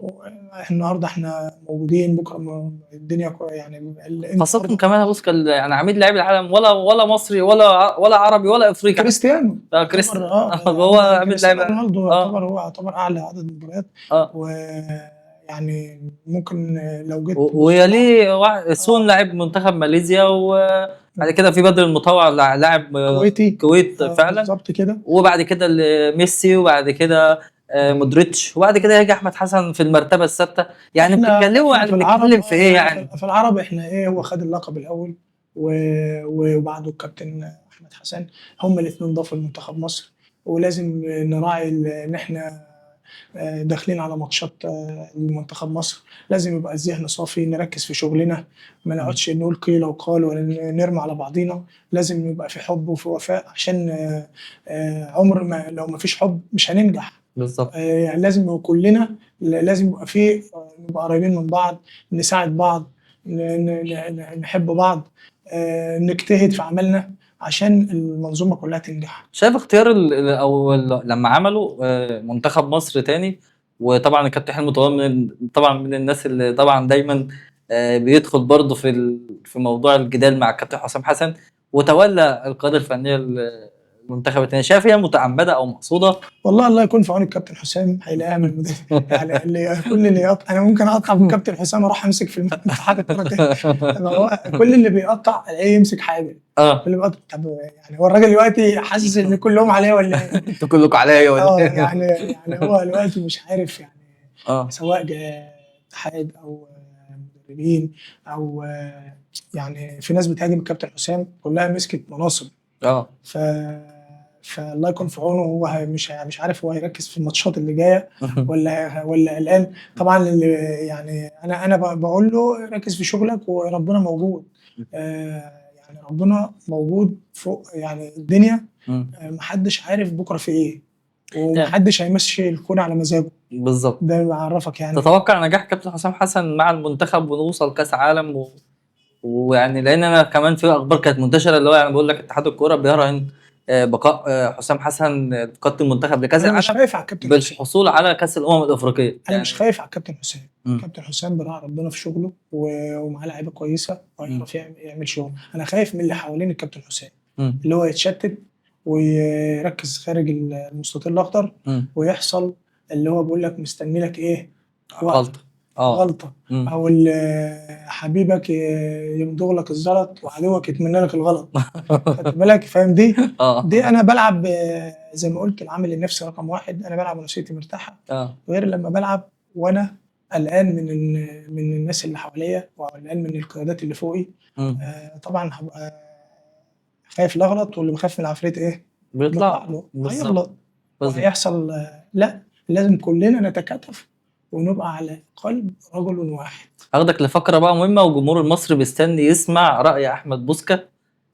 B: النهارده احنا موجودين، بكره الدنيا يعني
A: خاصة
B: النهارده
A: كمان يا بوسكا يعني عميد لاعبي العالم، ولا مصري ولا عربي ولا افريقي حتى.
B: كريستيانو
A: كريستيانو.
B: يعتبر
A: هو عميد لاعبي
B: كريستيانو
A: العالم.
B: رونالدو
A: اه
B: يعتبر اعلى عدد مباريات.
A: اه.
B: ويعني ممكن لو جيت تبص لها.
A: ويليه سون
B: اه
A: لاعب منتخب ماليزيا، وبعد كده في بدر المطوع لاعب
B: كويتي،
A: الكويت فعلا.
B: بالظبط كده.
A: وبعد كده ميسي، وبعد كده مودريتش، وبعد كده يجي احمد حسن في المرتبه السادسه. يعني بتتكلموا،
B: احنا
A: يعني
B: في العرب
A: بنتكلم في ايه
B: احنا
A: يعني؟
B: في العرب احنا ايه، هو خد اللقب الاول وبعده الكابتن احمد حسن. هم الاثنين ضافوا لمنتخب مصر. ولازم نراعي ان احنا داخلين على ماتشات لمنتخب مصر. لازم يبقى الذهن صافي، نركز في شغلنا، ما
A: م.
B: نقعدش نقول قيل وقال ولا نرمي على بعضينا. لازم يبقى في حب وفي وفاء، عشان عمر ما لو ما فيش حب مش هننجح.
A: بالظبط.
B: يعني لازم يبقى كلنا، لازم يبقى فيه نبقى قريبين من بعض، نساعد بعض، نحب بعض، نجتهد في عملنا عشان المنظومة كلها تنجح.
A: شايف اختيار لما عملوا منتخب مصر تاني، وطبعا الكابتن حلمي طولان طبعا من الناس اللي طبعا دايما بيدخل برضه في موضوع الجدال مع الكابتن حسام حسن، وتولى القياده الفنيه المنتخب التاني. شايف هي متعمده او مقصوده؟
B: والله الله يكون في عون الكابتن حسام، هيلاقيها من المدرب. يعني كل اللي انا ممكن اقطع في الكابتن حسام اروح امسك في اتحاد الكوره تاني. هو كل اللي بيقطع الاقيه يمسك حاجه.
A: اه.
B: اللي بيقطع، طب يعني هو الراجل دلوقتي حاسس ان كلهم عليه ولا ايه؟
A: انتوا كلكم عليا ولا إيه؟
B: يعني هو دلوقتي مش عارف يعني،
A: اه
B: سواء اتحاد او مدربين او يعني في ناس بتهاجم الكابتن حسام كلها مسكت مناصب.
A: اه.
B: ف فالله يكون في عونه. هو مش عارف هو هيركز في الماتشات اللي جايه ولا قلقان. طبعا اللي يعني انا بقول له ركز في شغلك وربنا موجود. يعني ربنا موجود فوق يعني الدنيا. محدش عارف بكره في ايه، ومحدش هيمشي الكون على مزاجه.
A: بالظبط.
B: ده بعرفك يعني.
A: تتوقع نجاح كابتن حسام حسن مع المنتخب ونوصل كاس عالم ويعني لان انا كمان في اخبار كانت منتشره، اللي هو يعني بقول لك اتحاد الكوره بيراهن بقاء حسام حسن في قاده المنتخب لكاس
B: انا مش
A: العالم
B: خايف على الكابتن حسام.
A: بالحصول على كاس الافريقيه
B: انا مش
A: يعني.
B: خايف على الكابتن حسام.
A: مم.
B: كابتن حسام براعي ربنا في شغله ومعاه لعيبه كويسه
A: مم.
B: وهيعرف يعمل شغل. انا خايف من اللي حوالين الكابتن حسام،
A: مم.
B: اللي هو يتشتت ويركز خارج المستطيل الاخضر،
A: مم.
B: ويحصل اللي هو بيقول لك مستني لك ايه، وقت
A: غلطه. اه.
B: غلطه.
A: مم.
B: او حبيبك يمضغ لك الزلط وعدوك يتمنى لك الغلط. خدت بالك، فاهم دي؟ دي
A: اه
B: انا بلعب زي ما قلت العامل النفسي رقم واحد. انا بلعب ونفسيتي مرتاحه،
A: اه.
B: غير لما بلعب وانا قلقان من الناس اللي حواليا وقلقان من القيادات اللي فوقي.
A: مم.
B: طبعا هبقى خايف لا اغلط، واللي بخاف من العفريت ايه؟ بيطلع
A: بيطلع.
B: له
A: بالظبط.
B: هيغلط
A: بالظبط.
B: وهيحصل. لا، لازم كلنا نتكاتف ونبقى على قلب رجل واحد.
A: هاخدك لفقره بقى مهمه، والجمهور المصري بيستني يسمع راي احمد بوسكا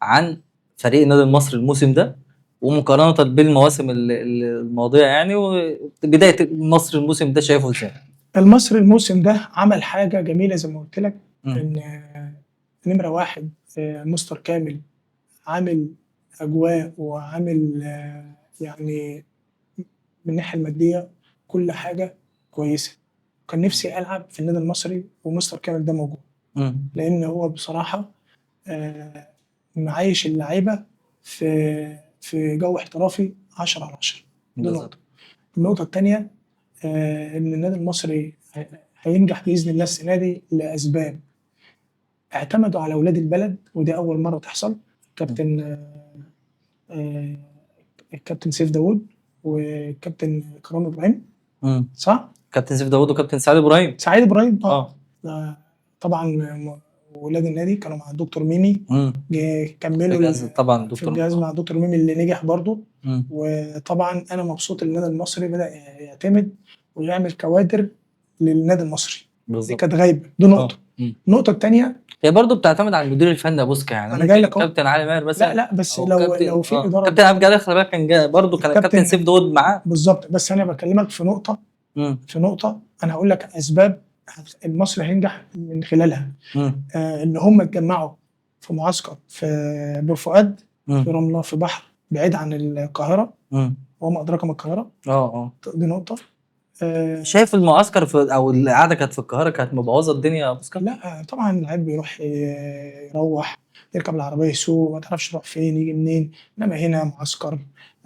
A: عن فريق النادي المصري الموسم ده، ومقارنه بالمواسم الماضيه يعني، وبدايه مصر الموسم ده شايفه ازاي؟
B: المصري الموسم ده عمل حاجة جميلة زي ما قلت لك،
A: مم.
B: إن نمرة واحد مستر كامل عامل أجواء وعامل يعني من الناحية المادية كل حاجة كويسة. كان نفسي ألعب في النادي المصري ومستر كامل ده موجود. لان هو بصراحه معايش اللعيبه في جو احترافي 10 على 10. دي
A: بالظبط.
B: نقطه. النقطه الثانيه ان النادي المصري هينجح باذن الله السنه دي لاسباب. اعتمدوا على اولاد البلد، ودي اول مره تحصل. كابتن آه، الكابتن سيف داوود والكابتن كرام ابراهيم، صح؟
A: كابتن سيف داوود وكابتن سعيد ابراهيم.
B: سعيد ابراهيم
A: اه
B: طبعا ولاد النادي كانوا مع الدكتور ميمي، كملوا
A: الجهاز طبعا
B: في
A: دكتور
B: الجهاز مع الدكتور ميمي اللي نجح برضه.
A: مم.
B: وطبعا انا مبسوط ان النادي المصري بدا يعتمد ويعمل كوادر للنادي المصري. دي
A: بالظبط.
B: كانت غايبه. دي نقطه. النقطه الثانيه
A: هي برضه بتعتمد على المدير الفني يا بوسكا، يعني
B: أنا جاي لك أهو.
A: كابتن علي ماهر مثلا.
B: لا بس
A: أو
B: لو في اداره
A: كابتن عبد الجليل خلي بالك كان برضه كان كابتن سيف داوود معاه.
B: بالظبط. بس انا بكلمك في نقطه انا هقول لك اسباب المصري هينجح من خلالها. ان هم اتجمعوا في معسكر في بور فؤاد، في رمله، في بحر بعيد عن القاهره، وما ادراك ما القاهره. دي نقطه.
A: شايف المعسكر او القعده كانت في القاهره كانت مبوظه الدنيا يا بوسكا؟
B: لا طبعا اللعيب بيروح يروح يركب العربيه يسوق، ما تعرفش يروح فين يجي منين. انما هنا معسكر.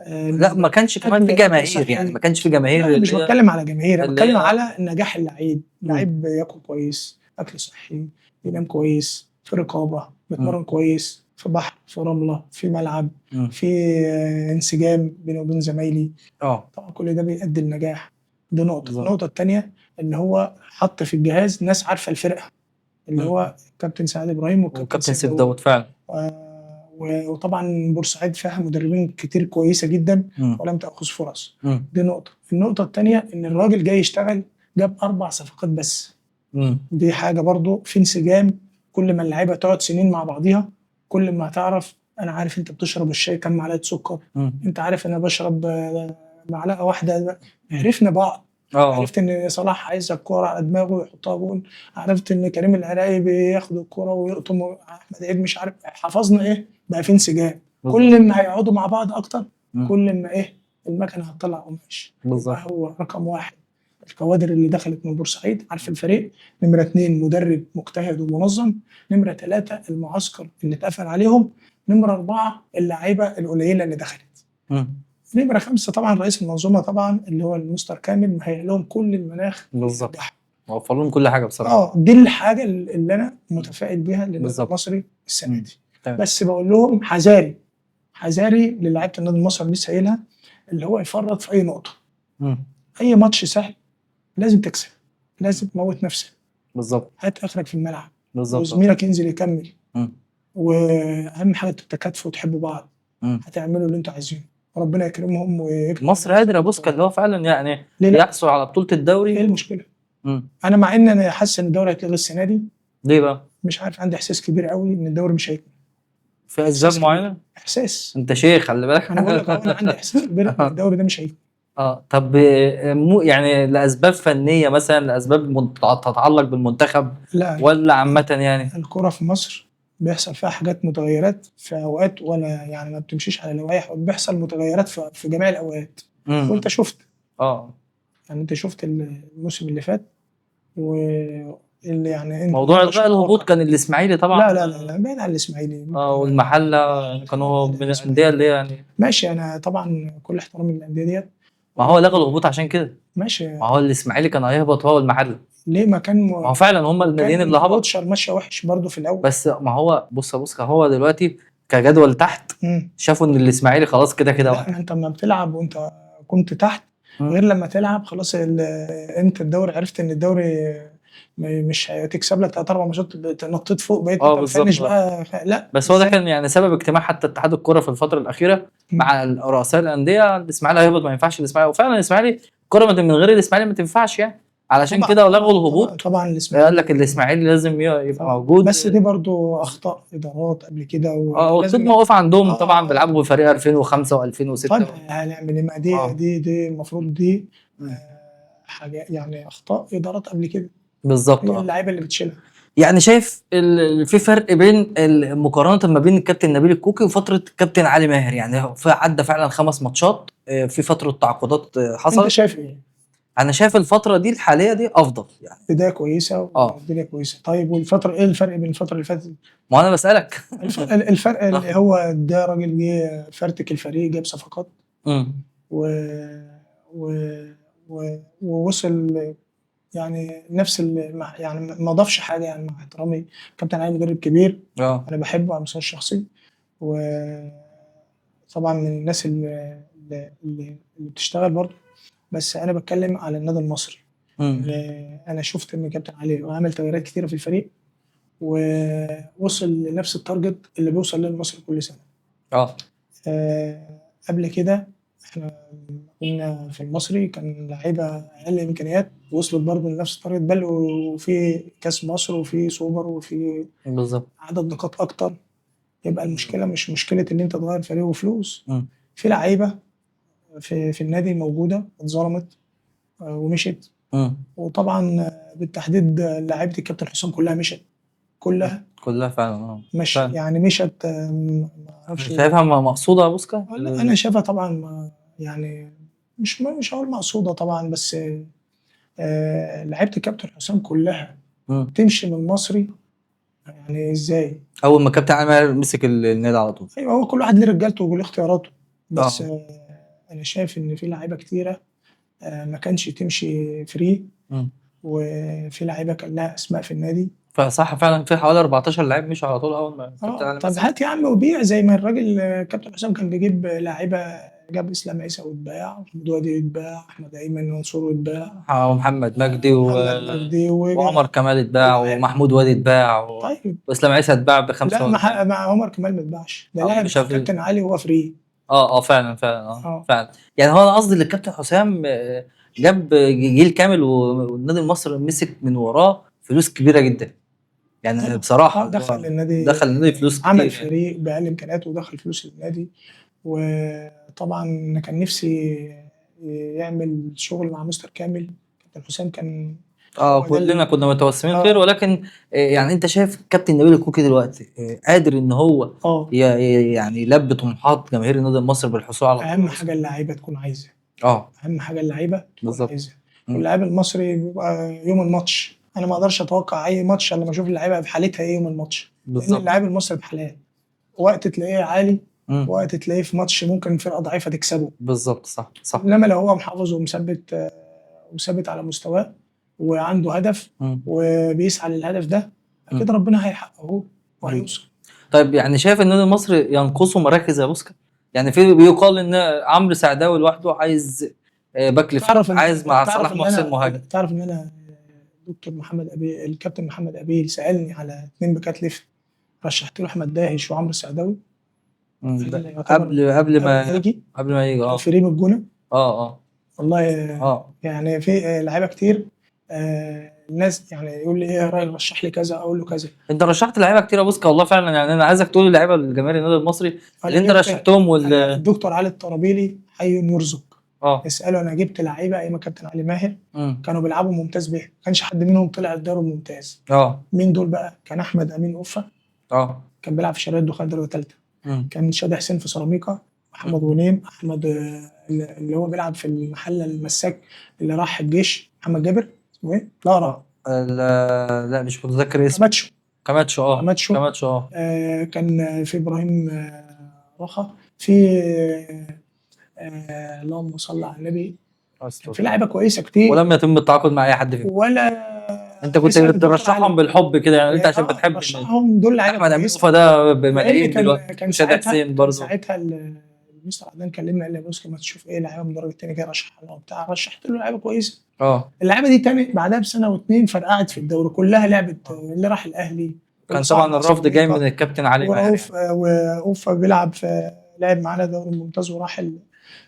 A: لا ما كانش كمان في جماهير، يعني ما كانش في جماهير.
B: مش بتكلم على جماهير، انا بتكلم على نجاح اللعيب. لعيب ياكل كويس، اكل صحي، ينام كويس، في رقابه، بيتمرن كويس، في بحر، في رمله، في ملعب، في انسجام بينه وبين زمايلي. طبعا كل ده بيؤدي للنجاح. دي نقطه. النقطه الثانيه ان هو حط في الجهاز ناس عارفه الفرقه، اللي هو كابتن سعيد ابراهيم
A: وكابتن سيف داوود فعلا.
B: وطبعا بورسعيد فيها مدربين كتير كويسه جدا ولم تاخذ فرص. دي نقطه. النقطه الثانيه ان الراجل جاي يشتغل، جاب 4 صفقات بس. دي حاجه برضو في انسجام. كل ما اللعيبه تقعد سنين مع بعضيها كل ما هتعرف. انا عارف انت بتشرب الشاي كم معلقه سكر، انت عارف انا بشرب معلقه واحده. عرفنا بعض. عرفت ان صلاح عايز الكوره على دماغه ويحطها جول. عرفت ان كريم العراقي بياخد الكوره ويقطم. احمد عيد مش عارف. حفظنا ايه بقى في انسجام. كل ما هيقعدوا مع بعض اكتر كل ما المكنه هتطلع قماش. هو رقم 1 الكوادر اللي دخلت من بورسعيد عارف الفريق. نمره 2 مدرب مجتهد ومنظم. نمره 3 المعسكر اللي اتقفل عليهم. نمره 4 اللعيبه القليله اللي دخلت. نمره 5 طبعا رئيس المنظومه طبعا اللي هو المستر كامل مهيئ لهم كل المناخ.
A: بالظبط. وفر لهم كل حاجه بصراحه.
B: دي الحاجه اللي انا متفائل بيها للنادي المصري السنه دي. بس بقول لهم حذاري للاعيبه النادي المصري لسه قايلها، اللي هو يفرط في اي نقطه. اي ماتش سهل لازم تكسب، لازم تموت نفسك.
A: بالظبط.
B: هات اخرك في الملعب.
A: بالظبط.
B: وزميلك ينزل يكمل. واهم حاجه تتكاتفوا وتحبوا بعض. هتعملوا اللي انتوا عايزينه. ربنا يكرمهم ويكرم
A: مصر قادر يا بوسكا اللي هو فعلا يعني يحصل على بطوله الدوري.
B: ايه المشكله؟ انا مع ان انا حاسس ان الدوري هيتلغي السنه دي.
A: ليه بقى؟
B: مش عارف، عندي احساس كبير قوي ان الدوري مش هيكمل.
A: في اسباب معينه؟
B: احساس.
A: انت شيخ خلي بالك.
B: انا بقول لك انا عندي احساس كبير ان الدوري ده مش هيكمل.
A: طب يعني لاسباب فنيه مثلا، لاسباب تتعلق بالمنتخب؟
B: لا
A: ولا عامه يعني
B: الكره في مصر بيحصل فيها حاجات متغيرات في اوقات، ولا يعني ما بتمشيش على لوائح. بيحصل متغيرات في جميع الاوقات. وانت شفت يعني انت شفت الموسم اللي فات واللي يعني
A: موضوع الغاء الهبوط كان الاسماعيلي طبعا.
B: لا بعيد عن الاسماعيلي.
A: والمحله كانوا من الانديه اللي يعني
B: ماشي. انا طبعا كل احترامي للانديه ديت.
A: ما هو لغى الهبوط عشان كده.
B: ماشي.
A: ما هو الاسماعيلي كان هيهبط هو والمحله.
B: ليه ما كان
A: ما هو فعلا هم الناديين اللي هبطوا.
B: ماشيه وحش برضه في الاول.
A: بس ما هو بص هو دلوقتي كجدول تحت شافوا ان الاسماعيلي خلاص كده
B: لا انت لما بتلعب وانت كنت تحت غير لما تلعب خلاص. انت الدوري عرفت ان الدوري مش هتكسب لك 3 4 ماتشات نطيت فوق بقيت تفنش بقى. لا
A: بس هو ده كان يعني سبب اجتماع حتى اتحاد الكره في الفتره الاخيره مع رؤساء الانديه. الاسماعيلي هيهبط ما ينفعش الاسماعيلي، وفعلا الاسماعيلي الكره من غير الاسماعيلي ما تنفعش يعني. علشان كده ولغوا الهبوط.
B: طبعا الاسماعيلي
A: قال لك الاسماعيلي لازم يبقى موجود.
B: بس دي برضو اخطاء ادارات قبل كده.
A: والخدمه واقفه عندهم طبعا. بيلعبوا بفريق 2005 و2006.
B: طيب هنعمل ايه؟ دي المفروض دي حاجه يعني اخطاء ادارات قبل كده.
A: بالظبط.
B: اللعيبه اللي بتشيلها.
A: يعني شايف في فرق بين مقارنه ما بين الكابتن نبيل الكوكي وفتره الكابتن علي ماهر. يعني عدى فعلا 5 ماتشات في فتره تعاقدات حصلت.
B: انت شايف ايه؟
A: انا شايف الفتره دي الحاليه دي افضل يعني.
B: بدايه كويسه
A: اه
B: والدنيا كويسه. طيب والفتره ايه الفرق بين الفتره اللي فاتت؟
A: ما انا بسالك.
B: الفرق اللي هو ده راجل جه فرتك الفريق، جاب صفقات
A: امم
B: و... و... ووصل يعني نفس يعني ما ضافش حاجه، يعني مع احترامي كابتن علي مدرب كبير
A: اه
B: انا بحبه على المستوى الشخصي، وطبعا من الناس اللي بتشتغل برضه، بس انا بتكلم على النادي المصري.
A: امم
B: انا شفت ان كابتن علي عمل تغييرات كتيره في الفريق ووصل لنفس التارجت اللي بيوصل له المصري كل سنه.
A: اه
B: قبل كده احنا كنا في المصري كان لعيبه اقل امكانيات وصلت برضه لنفس التارجت، بل وفي كاس مصر وفي سوبر وفي
A: بالظبط.
B: عدد نقاط اكتر. يبقى المشكله مش مشكله ان انت تغير فريق وفلوس،
A: امم
B: في لعيبه في النادي موجوده اتظلمت ومشت.
A: امم
B: وطبعا بالتحديد لعيبه الكابتن حسام كلها مشت، كلها
A: كلها فعلا
B: مش
A: فعلا.
B: يعني مشت ما اعرفش.
A: شايفها مقصوده يا بوسكا؟
B: لا انا شايفها طبعا يعني مش هقول مقصوده طبعا، بس لعيبه الكابتن حسام كلها
A: امم
B: تمشي من المصري، يعني ازاي؟
A: اول ما كابتن علي مسك النادي على طول.
B: ايوه هو كل واحد ليه رجالته وليه اختياراته، بس
A: اه
B: انا شايف ان في لعيبه كتيره ما كانش تمشي فري،
A: امم
B: وفي لعيبه كان لها اسماء في النادي.
A: فصح فعلا في حوالي 14 لاعب مشوا على طول اول ما كابتن
B: اه
A: علي
B: طب
A: مسك.
B: هات يا عم وبيع زي ما الراجل كابتن حسام كان بيجيب لعيبه، جاب اسلام عيسى واتباع، محمود وادي واتباع، احمد ايمن منصور واتباع،
A: ومحمد مجدي
B: محمد مجدي
A: وعمر كمال اتباع
B: ولاعب.
A: ومحمود وادي اتباع
B: طيب
A: واسلام عيسى اتباع ب
B: لا
A: 45.
B: مع عمر كمال ما اتباعش، ده لاعب
A: مش
B: مع
A: عارف
B: كابتن علي وهو فري.
A: فعلا فعلا
B: اه
A: فعلا. يعني هو انا قصدي اللي الكابتن حسام جاب جيل كامل والنادي المصري مسك من وراه فلوس كبيره جدا. يعني
B: ايوه
A: بصراحه
B: دخل
A: هو
B: النادي،
A: دخل النادي فلوس
B: عمل
A: كتير يعني.
B: فريق باقل امكانياته ودخل فلوس للنادي. وطبعا كان نفسي يعمل شغل مع مستر كامل، كابتن حسام كان هو ده
A: كلنا كنا متوسمين خير،
B: اه
A: ولكن يعني انت شايف كابتن نبيل الكوكي دلوقتي قادر ان هو
B: اه
A: يعني يلبي طموحات جماهير النادي المصري بالحصول على
B: اهم
A: بطوله؟
B: حاجه اللعيبه تكون عايزه،
A: اه
B: اهم حاجه اللعيبه تكون
A: بالظبط.
B: عايزه.
A: مم.
B: واللاعب المصري بيبقى يوم الماتش، انا ما اقدرش اتوقع اي ماتش الا لما اشوف اللعيبه بحالتها ايه يوم الماتش، لان
A: بالظبط.
B: اللاعب المصري بحالات، وقت تلاقيه عالي،
A: مم.
B: وقت تلاقيه في ماتش ممكن فرقه ضعيفه تكسبه.
A: بالظبط صح صح.
B: انما لو هو محافظ ومثبت وثابت على مستواه وعنده هدف
A: مم.
B: وبيسعى للهدف ده،
A: مم.
B: اكيد ربنا هيحققه
A: مم.
B: وهيوصل.
A: طيب يعني شايف ان النادي المصري ينقصه مراكز يا بوسكا؟ يعني في بيقال ان عمرو سعداوي لوحده عايز باك ليفت، عايز مع صلاح محسن مهاجم.
B: تعرف ان انا دكتور محمد ابي الكابتن محمد ابيل سالني على اتنين باكات ليفت، رشحت له احمد داهش وعمرو السعداوي. قال لي يعتبر
A: قبل
B: قبل ما
A: ما
B: يجي
A: يجي
B: كان في ريم الجونه.
A: اه
B: والله
A: اه.
B: يعني في لعيبه كتير الناس يعني يقول لي ايه رايك رشح لي كذا، اقول له كذا.
A: انت رشحت لعيبه كتير يا بوسكا والله فعلا. يعني انا عايزك تقول للعيبه الجماهير النادي المصري اللي
B: انا
A: انت
B: جبت
A: رشحتهم
B: الدكتور علي الطرابيلي حي يرزق،
A: اه
B: اساله. انا جبت لعيبه ايام كابتن علي ماهر
A: امم
B: كانوا بيلعبوا ممتاز به، ما كانش حد منهم طلع الدوري الممتاز.
A: اه
B: مين دول بقى؟ كان احمد امين اوفا،
A: اه
B: كان بيلعب في شباب الدخان درجه ثالثه.
A: امم
B: كان شادي حسين في سيراميكا، محمد غنيم، احمد اللي هو بيلعب في المحله المساك اللي راح الجيش، محمد جابر اسمه ايه؟ لا
A: لا لا مش متذكر اسمه.
B: كماتشو.
A: كاماتشو
B: كماتشو
A: كاماتشو
B: كان في ابراهيم رخا، في اللهم صل على النبي، كان في
A: استغفر.
B: لعيبه كويسه كتير.
A: ولم يتم التعاقد مع اي حد فيهم.
B: ولا
A: انت كنت
B: اسال الدكتور
A: بترشحهم
B: علي
A: بالحب كده يعني، انت عشان بتحب
B: رشحهم، دول لعيبه
A: احمد امين
B: كويسه.
A: اوفا ده
B: لان
A: بملايين دلوقتي،
B: كان
A: وشادي
B: ساعتها
A: حسين برضه.
B: المستر عدنان كلمنا قال لي يا بص ما تشوف ايه لعيبه من الدرجه الثانيه كده رشحها له وبتاع، رشحت له لعيبه كويسه.
A: اه
B: اللعيبه دي تاني بعدها بسنه واتنين فرقعت في الدوري، كلها لعبت، اللي راح الاهلي
A: كان
B: واللي صعد
A: طبعا
B: مع
A: الرفض جاي من
B: سيراميكا،
A: الكابتن علي ماهر
B: ورؤوف
A: يعني.
B: واوفا بيلعب في لعب معانا دوري ممتاز وراح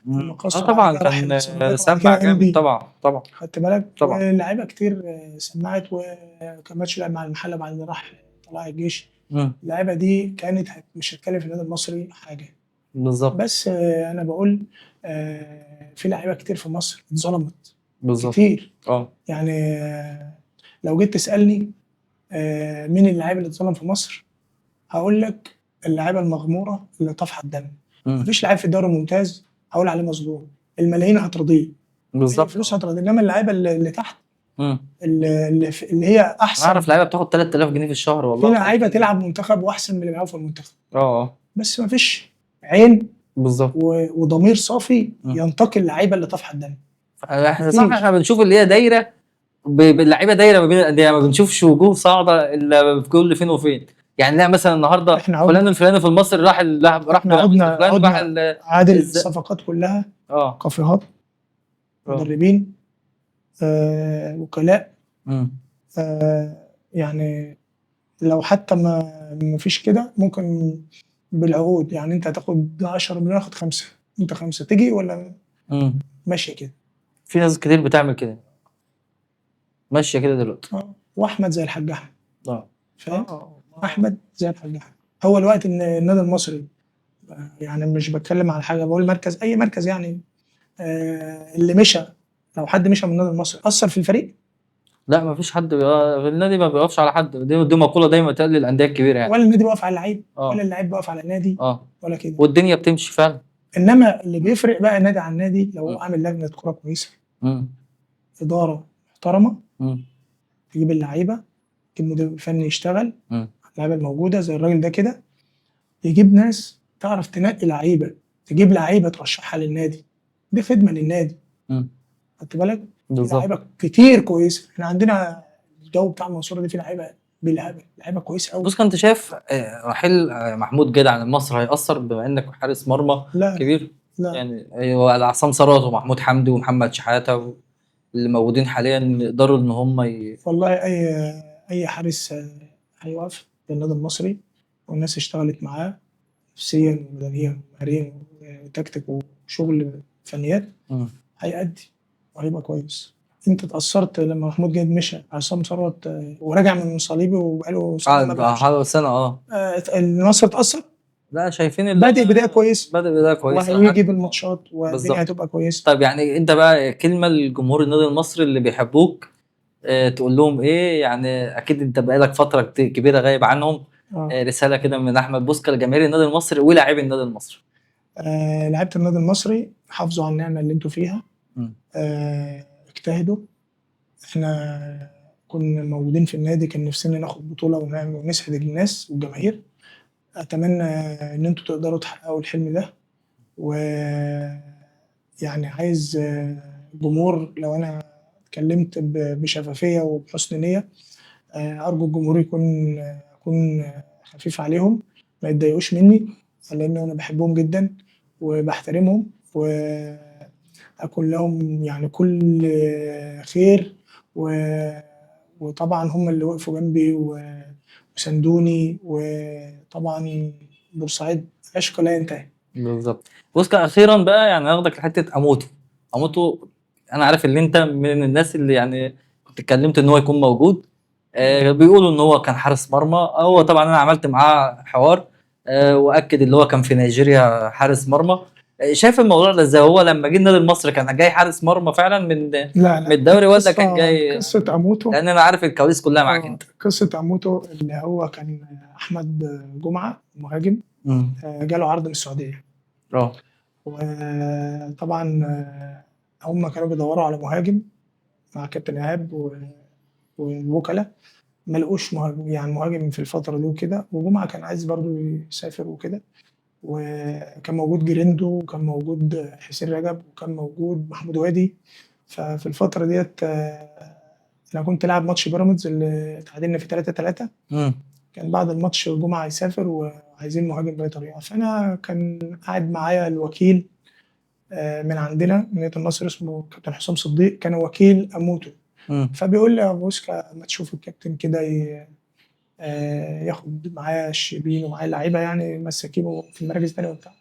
B: المقصه، وبعد
A: طبعا
B: كده راح
A: كان
B: السيراميكا، وبعد
A: سمع
B: كده
A: جامد
B: انبي.
A: طبعا طبعا
B: خدت بالك؟
A: طبعا.
B: ولاعيبه كتير سمعت، وكماتش لعب مع المحله بعد ما راح طلع الجيش.
A: مم.
B: اللعيبه دي كانت مش هتكلف النادي المصري حاجه.
A: بالظبط
B: بس انا بقول في لعيبه كتير في مصر اتظلمت
A: بالظبط.
B: كتير.
A: اه
B: يعني لو جيت تسالني مين اللاعب اللي اتظلم في مصر، هقول لك اللعيبه المغموره اللي طافحه الدم.
A: مم.
B: مفيش لاعب في الدوري الممتاز هقول عليه مظلوم، الملايين هترضيه.
A: بالظبط.
B: فلوس هترد، انما اللعيبه اللي تحت
A: مم.
B: اللي هي
A: انا
B: احسن،
A: اعرف لعيبه بتاخد 3000 جنيه في الشهر
B: في
A: والله.
B: لعيبه تلعب منتخب واحسن من اللي بيلعبوا في المنتخب،
A: اه
B: بس ما فيش عين
A: بالظبط.
B: وضمير صافي
A: مم.
B: ينتقي اللعيبه اللي طافحه الدم.
A: احنا صح،
B: مفيش.
A: احنا بنشوف اللي هي دايره باللعيبه، دايره ما بين الانديه، ما بنشوفش وجوه صاعده الا في كل فين وفين. يعني لا مثلا النهارده
B: احنا
A: فلان
B: عدنا
A: الفلاني في المصري راح راح
B: احنا
A: بيراميدز،
B: عدنا
A: فلان راح
B: عدنا عادل
A: الز...
B: الصفقات كلها
A: اه
B: كافيهات،
A: اه.
B: مدربين، وكلاء،
A: مم.
B: يعني لو حتى ما فيش كده ممكن بالعقود، يعني انت هتاخد 10 مليون اخد 5، انت 5 تيجي ولا
A: مم.
B: ماشيه كده.
A: في ناس كتير بتعمل كده، ماشيه كده دلوقتي.
B: واحمد زي الحاج احمد،
A: اه
B: فاهم؟ احمد زي الحاج احمد. هو الوقت ان النادي المصري، يعني مش بتكلم على حاجه، بقول مركز، اي مركز يعني، اللي مشى، لو حد مشى من النادي المصري اثر في الفريق،
A: لا ما فيش حد في النادي ما بيقفش على حد، دي مقوله دايما تقال للانديه الكبيره يعني.
B: ولا النادي بيقف على اللعيب، ولا
A: اه
B: اللعيب بيقف على النادي،
A: اه.
B: ولا كده.
A: والدنيا بتمشي فعلا.
B: انما اللي بيفرق بقى النادي عن النادي لو هو
A: مم.
B: عامل لجنه كوره كويسه،
A: مم.
B: اداره محترمه،
A: مم.
B: تجيب اللعيبه، تجيب مدير فني يشتغل
A: مم.
B: اللعيبه الموجوده زي الراجل ده كده، يجيب ناس تعرف تنقي لعيبه، تجيب لعيبه ترشحها للنادي، دي خدمه للنادي.
A: مم.
B: خدت بالك؟ في
A: بالظبط.
B: لعيبه كتير كويسه، احنا عندنا الجو بتاع المنصوره دي، في لعيبه بالهبل، لعيبه كويسه قوي.
A: بص انت شايف رحيل محمود جدع عن مصر هيأثر بما انك حارس مرمى
B: لا
A: كبير؟
B: لا
A: يعني ايوه عصام ثروت ومحمود حمدي ومحمد شحاته اللي موجودين حاليا يقدروا ان هم
B: والله اي حارس هيوقف للنادي المصري، والناس اشتغلت معاه نفسيا وبدنيا ومهاريا وتكتيك وشغل فنيات،
A: مم.
B: هيأدي وهيبقى كويس. انت اتأثرت لما محمود جاد مشى، عصام ثروت وراجع من صليبي وبقاله سنة ما
A: ده
B: بيلعبش،
A: حوالي سنه اه.
B: النصر اتأثر،
A: لا شايفين
B: بادئ بداية كويسة،
A: بدأ بداية كويسه
B: وهيجي
A: حتى.
B: بالماتشات والدنيا
A: بالظبط.
B: هتبقى كويسة.
A: طيب يعني انت بقى كلمه لجمهور النادي المصري اللي بيحبوك تقول لهم ايه؟ يعني اكيد انت بقالك فتره كبيره غايب عنهم.
B: اه
A: رساله كده من احمد بوسكا لجماهير النادي المصري ولاعبي النادي المصري.
B: لعيبة النادي المصري حافظوا على النعمة اللي انتوا فيها،
A: مم.
B: اجتهدوا. احنا كنا موجودين في النادي كان نفسنا ناخد بطولة ونعمل ونسعد الناس والجماهير، اتمنى ان انتوا تقدروا تحققوا الحلم ده. و يعني عايز جمهور، لو انا اتكلمت بشفافية وبحسن نية، ارجو الجمهور اكون خفيف عليهم، ما يتضايقوش مني، لان انا بحبهم جدا وبحترمهم، واكون لهم يعني كل خير، و- وطبعا هم اللي وقفوا جنبي وساندوني، وطبعا بورسعيد عشق لا ينتهي.
A: بالظبط. بص كان اخيرا بقى يعني اخدك لحته اموتو. اموتو انا عارف ان انت من الناس اللي يعني كنت اتكلمت ان هو يكون موجود. بيقولوا ان هو كان حارس مرمى، هو طبعا انا عملت معاه حوار واكد اللي هو كان في نيجيريا حارس مرمى. شايف الموضوع ده ازاي؟ هو لما جه النادي المصري كان جاي حارس مرمى فعلا
B: لا
A: من
B: لا،
A: الدوري ولا كان
B: قصة
A: جاي؟
B: قصة أموتو،
A: لان انا عارف الكواليس كلها معاك انت.
B: قصة أموتو اللي هو كان أحمد جمعة مهاجم،
A: امم
B: جاله عرض من السعودية،
A: اه
B: وطبعا هم كانوا بيدوروا على مهاجم مع كابتن إيهاب والوكلاء، ما لقوش مهاجم، يعني مهاجم في الفترة دي وكده، وجمعة كان عايز برضو يسافر وكده، وكان موجود جريندو، وكان موجود حسين رجب، وكان موجود محمود وادي. ففي الفترة ديت أنا كنت لاعب ماتش بيراميدز اللي تعادلنا فيه 3-3،
A: امم
B: كان بعد الماتش جمعة هيسافر وعايزين مهاجم بأي طريقة، فأنا كان قاعد معايا الوكيل من عندنا من نادي النصر اسمه كابتن حسام صديق، كان وكيل أموتو،
A: امم
B: فبيقول لي يا بوسكا ما تشوف الكابتن كده ياخد معايا الشيبين ومعايا اللعيبة يعني مساكين في المراكز التانية وبتاع.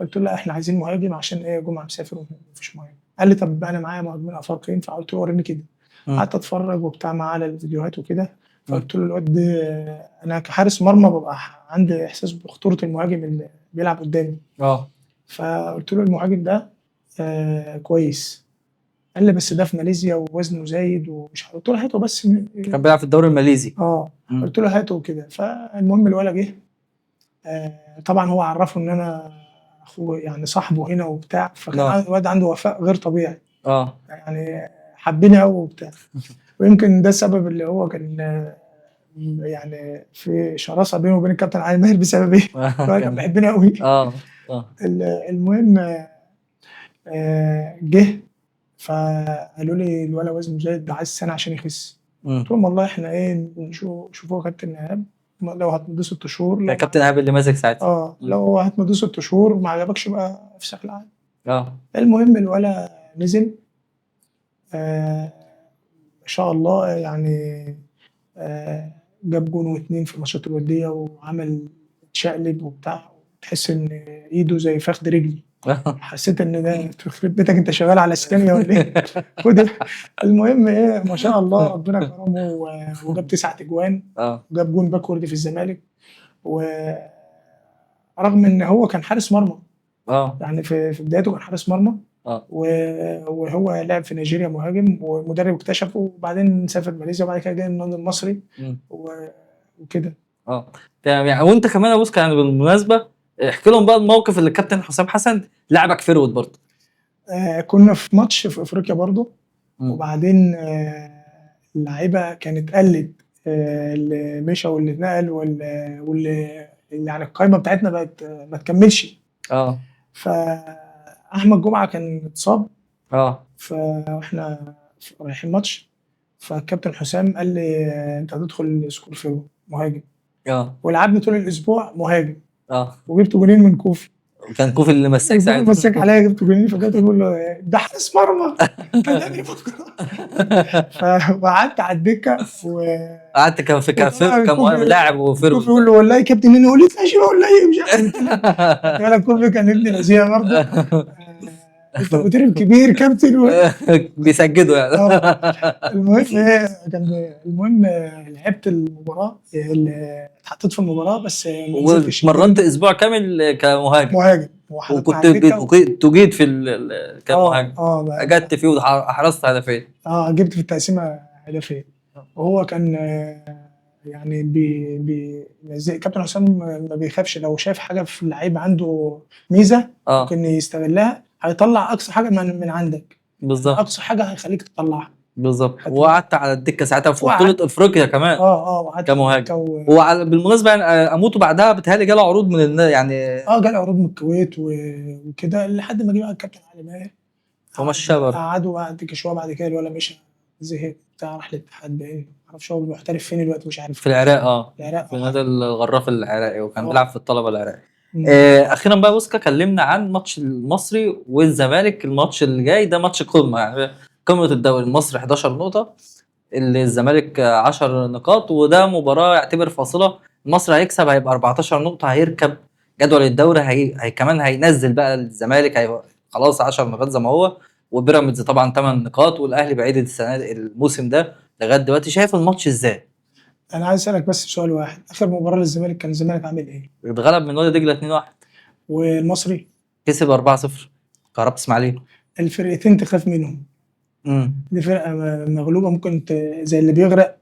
B: قلت له لا احنا عايزين مهاجم عشان ايه جمعة مسافر ومفيش مهاجم. قال لي طب انا معايا مهاجمين افارقيين، فقلت له وريني كده، قعدت اتفرج وبتاع معاه على الفيديوهات وكده، فقلت له الواد ده انا كحارس مرمى ببقى عندي احساس بخطوره المهاجم اللي بيلعب قدامي،
A: اه
B: فقلت له المهاجم ده كويس. قال لي بس ده في ماليزيا ووزنه زايد ومش عارف. قلت له هاته بس
A: كان بيلعب في الدوري الماليزي.
B: اه
A: امم
B: قلت له هاته وكده. فالمهم الولد جه، طبعا هو عرفه ان انا اخوه يعني صاحبه هنا وبتاع، فكان
A: اه
B: الواد عنده وفاء غير طبيعي، يعني حبيني قوي وبتاع. ويمكن ده السبب اللي هو كان يعني في شراسه بينه وبين الكابتن علي ماهر بسبب ايه؟ هو كان بيحبني قوي.
A: اه اه
B: المهم جه فقالوا لي الولد وزنه زايد ده عايز سنه عشان يخس. قلت لهم والله احنا ايه شوفوا يا كابتن ايهاب، لو هتمضوا 6 شهور
A: كان
B: لو
A: كابتن ايهاب اللي ماسك ساعتها.
B: لو هتمضوا 6 شهور ما عجبكش بقى افسخ العقد.
A: اه
B: المهم الولد نزل ما شاء الله يعني جاب جون واتنين في الماتشات الوديه وعمل تشقلب وبتاع، تحس ان ايده زي فخد رجلي. حسيت ان ده يخرب بيتك انت شغال على اسكانيا ولا ايه؟ خد. المهم ايه ما شاء الله ربنا كرمه وجاب 9 اجوان وجاب جون باكورد في الزمالك، ورغم ان هو كان حارس مرمى يعني في بدايته كان حارس مرمى وهو لعب في نيجيريا مهاجم ومدرب اكتشفه وبعدين سافر ماليزيا وبعد كده جه النادي المصري وكده.
A: تمام. يعني وانت كمان يا بوسكا يعني بالمناسبه احكي لهم بقى الموقف اللي الكابتن حسام حسن لعبك فيرود برضه.
B: كنا في ماتش في افريقيا برضه وبعدين اللعيبه كانت قلت اللي مشى واللي اتنقل واللي يعني القايمه بتاعتنا بقت ما تكملش. فاحمد جمعه كان اتصاب فاحنا رايحين ماتش، فالكابتن حسام قال لي انت هتدخل سكور فيرو مهاجم. ولعبني طول الاسبوع مهاجم وجبت جولين من كوفي.
A: كان كوفي اللي مسك ساعتها.
B: مسك عليا جبت جولين فجأة بقول له ده حارس مرمى كلمني بكره. فقعدت على الدكه
A: قعدت كلاعب وفيرو.
B: كوفي يقول له والله يا كابتن انا قلت ماشي والله مش عارف. كوفي كان ابن لذيذ برضه. انت مدرب كبير كابتن
A: بيسجدوا يعني.
B: المهم المهم لعبت المباراه اللي اتحطيت في المباراه بس ما نزلتش.
A: واتمرنت اسبوع كامل كمهاجم وكنت تجيد في كمهاجم. اجدت فيه وحرزت هدفين.
B: جبت في التقسيمه هدفين. وهو كان يعني كابتن حسام ما بيخافش لو شايف حاجه في اللعيب عنده ميزه ممكن يستغلها، هيطلع اقصى حاجه من عندك.
A: بالظبط.
B: اقصى حاجه هيخليك تطلعها.
A: بالظبط. وقعدت على الدكه ساعتها في بطوله افريقيا كمان. كمهاجم. بالمناسبه يعني اموتو بعدها بتهيألي جاله عروض من يعني
B: جاله عروض من الكويت وكده لحد ما جه الكابتن علي ماهر
A: ومشى برضه.
B: قعدوا بعد شويه بعد كده الولد مشى زهق بتاع راح الاتحاد باين معرفش هو محترف فين دلوقتي مش عارف.
A: في العراق.
B: العراق
A: في نادي الغراف العراقي وكان بيلعب في الطلبه العراقي. اخيرا بقى بوسكا كلمنا عن ماتش المصري والزمالك. الماتش اللي جاي ده ماتش قمه يعني قمه الدوري. المصري 11 نقطه اللي الزمالك 10 نقاط وده مباراه يعتبر فاصله. المصري هيكسب هيبقى 14 نقطه هيركب جدول الدوري. هي كمان هينزل بقى الزمالك خلاص 10 نقاط زي ما هو وبيراميدز طبعا 8 نقاط والاهلي بعيد السنه الموسم ده لغايه دلوقتي. شايف الماتش ازاي؟
B: انا عايز اسالك بس سؤال واحد، اخر مباراه للزمالك كان الزمالك عامل ايه؟
A: اتغلب من وادي دجله 2-1
B: والمصري
A: كسب 4-0 كهرباء اسماعيليه.
B: الفرقتين تخاف منهم. دي فرقه مغلوبه ممكن زي اللي بيغرق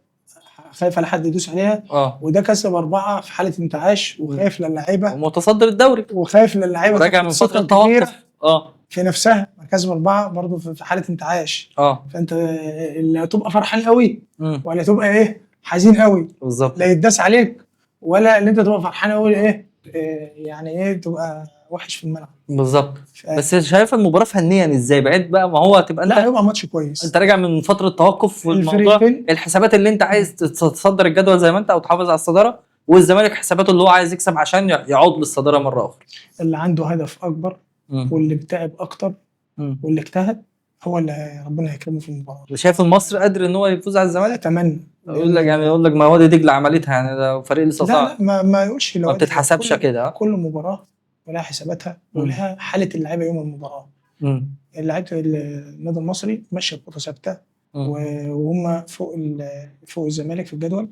B: خايف على حد يدوس عليها. وده كسب 4 في حاله انتعاش وخايف للعيبه
A: ومتصدر الدوري
B: وخايف للعيبه
A: راجع من فتره توقف
B: في نفسها. كسب 4 برضه في حاله انتعاش. فانت اللي هتبقى فرحان قوي ولا تبقى ايه حزين قوي
A: بالظبط.
B: لا يتداس عليك ولا اللي انت تبقى فرحان قوي يعني ايه تبقى وحش في الملعب.
A: بالظبط. بس شايف المباراه فنيا ازاي بعيد بقى ما هو هتبقى
B: لا هيبقى ماتش كويس.
A: انت راجع من فتره توقف والموضوع الحسابات اللي انت عايز تتصدر الجدول زي ما انت او تحافظ على الصداره والزمالك حساباته اللي هو عايز يكسب عشان يعود للصداره مره اخرى.
B: اللي عنده هدف اكبر واللي بتعب اكتر واللي اجتهد هو اللي ربنا يكرمه في المباراه.
A: شايف المصري قادر ان هو يفوز على الزمالك؟
B: اتمنى.
A: يقول لك ما وادي دجله عملتها يعني ده فريق لسه صعب.
B: لا ما يقولش
A: ما بتتحسبش كده.
B: كل مباراه ولها حساباتها ولها حاله اللعيبه يوم المباراه. لعيبه النادي المصري ماشيه بخطه ثابته وهم فوق الزمالك في الجدول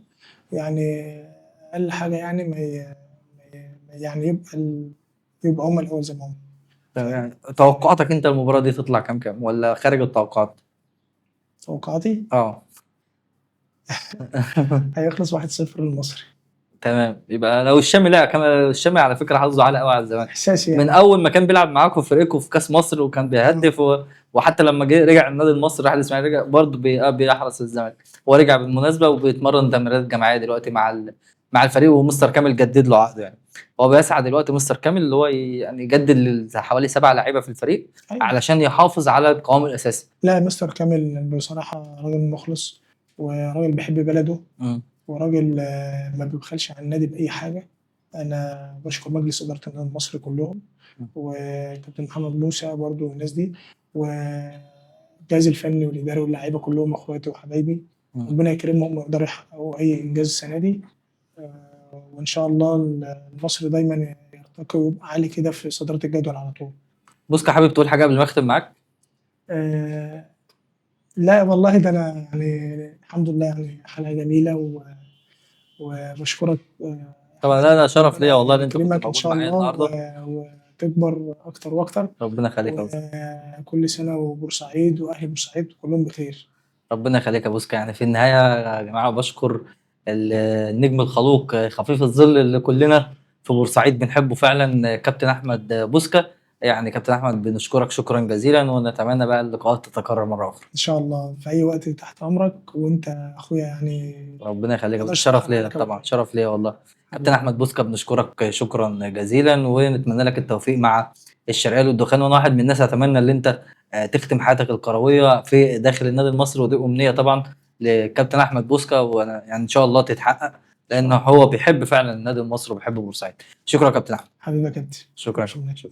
B: يعني اقل حاجه يعني يعني يبقى هم الاول زي ما هم.
A: يعني توقعاتك انت المباراه دي تطلع كام ولا خارج التوقعات؟
B: توقعاتي هيخلص 1-0 للمصري.
A: تمام. يبقى لو الشامي لا كمان الشامي على فكره حظه عالي قوي على الزمالك
B: احساسي يعني.
A: من اول ما كان بيلعب معاكم في فريقكم في كاس مصر وكان بيهدف وحتى لما رجع النادي المصري راح الاسماعيلي، رجع برضه بيحرس الزمالك. هو رجع بالمناسبه وبيتمرن تمرينات جماعيه دلوقتي مع الفريق، ومستر كامل جدد له عقده يعني. هو بيسعى دلوقتي مستر كامل اللي هو يعني يجدد حوالي 7 لعيبه في الفريق
B: أيوه.
A: علشان يحافظ على القوام الاساسي.
B: لا مستر كامل بصراحة راجل مخلص، وراجل بيحب بلده،
A: مم.
B: وراجل ما بيبخلش على النادي بأي حاجة. أنا بشكر مجلس إدارة النادي المصري كلهم، وكابتن محمد موسى برضو والناس دي، والجهاز الفني والإداري واللعيبة كلهم إخواتي وحبايبي.
A: مم.
B: ربنا يكرمهم ويقدروا يحققوا أي إنجاز السنة دي. وإن شاء الله المصري دايما يرتقي ويبقى عالي كده في صدارة الجدول على طول.
A: بوسكا، حابب تقول حاجه قبل ما اختم معاك؟
B: آه، لا والله ده أنا يعني الحمد لله يعني حلقة جميلة وبشكرك
A: طبعا لا، شرف ليا
B: ربنا
A: والله ان انت كنت
B: يكرمك إن
A: موجود
B: شاء
A: معايا
B: الله
A: النهارده.
B: وتكبر أكتر وأكتر.
A: ربنا يخليك يا بوسكا.
B: وكل سنة وبورسعيد وأهل بورسعيد كلهم بخير.
A: ربنا يخليك يا بوسكا. يعني في النهايه يا جماعه بشكر النجم الخلوق خفيف الظل اللي كلنا في بورسعيد بنحبه فعلا، كابتن احمد بوسكا. يعني كابتن احمد بنشكرك شكرا جزيلا، ونتمنى بقى اللقاءات تتكرر مره اخرى.
B: إن شاء الله في أي وقت تحت أمرك، وأنت أخويا يعني
A: ربنا يخليك،
B: مقدرش
A: شرف
B: أتأخر
A: ليا
B: عليك
A: طبعا،
B: أبدا.
A: شرف ليا والله. كابتن
B: حبيبي.
A: احمد بوسكا بنشكرك شكرا جزيلا، ونتمنى لك التوفيق مع الشرقية والدخان. وانا واحد من الناس اتمنى ان انت تختم حياتك الكرويه في داخل النادي المصري، ودي امنيه طبعا لكابتن احمد بوسكا، وانا يعني ان شاء الله تتحقق، لانه هو بيحب فعلا النادي المصري وبيحب بورسعيد. شكرا يا كابتن احمد.
B: حبيبي يا كابتن.
A: شكرا.
B: شكرا.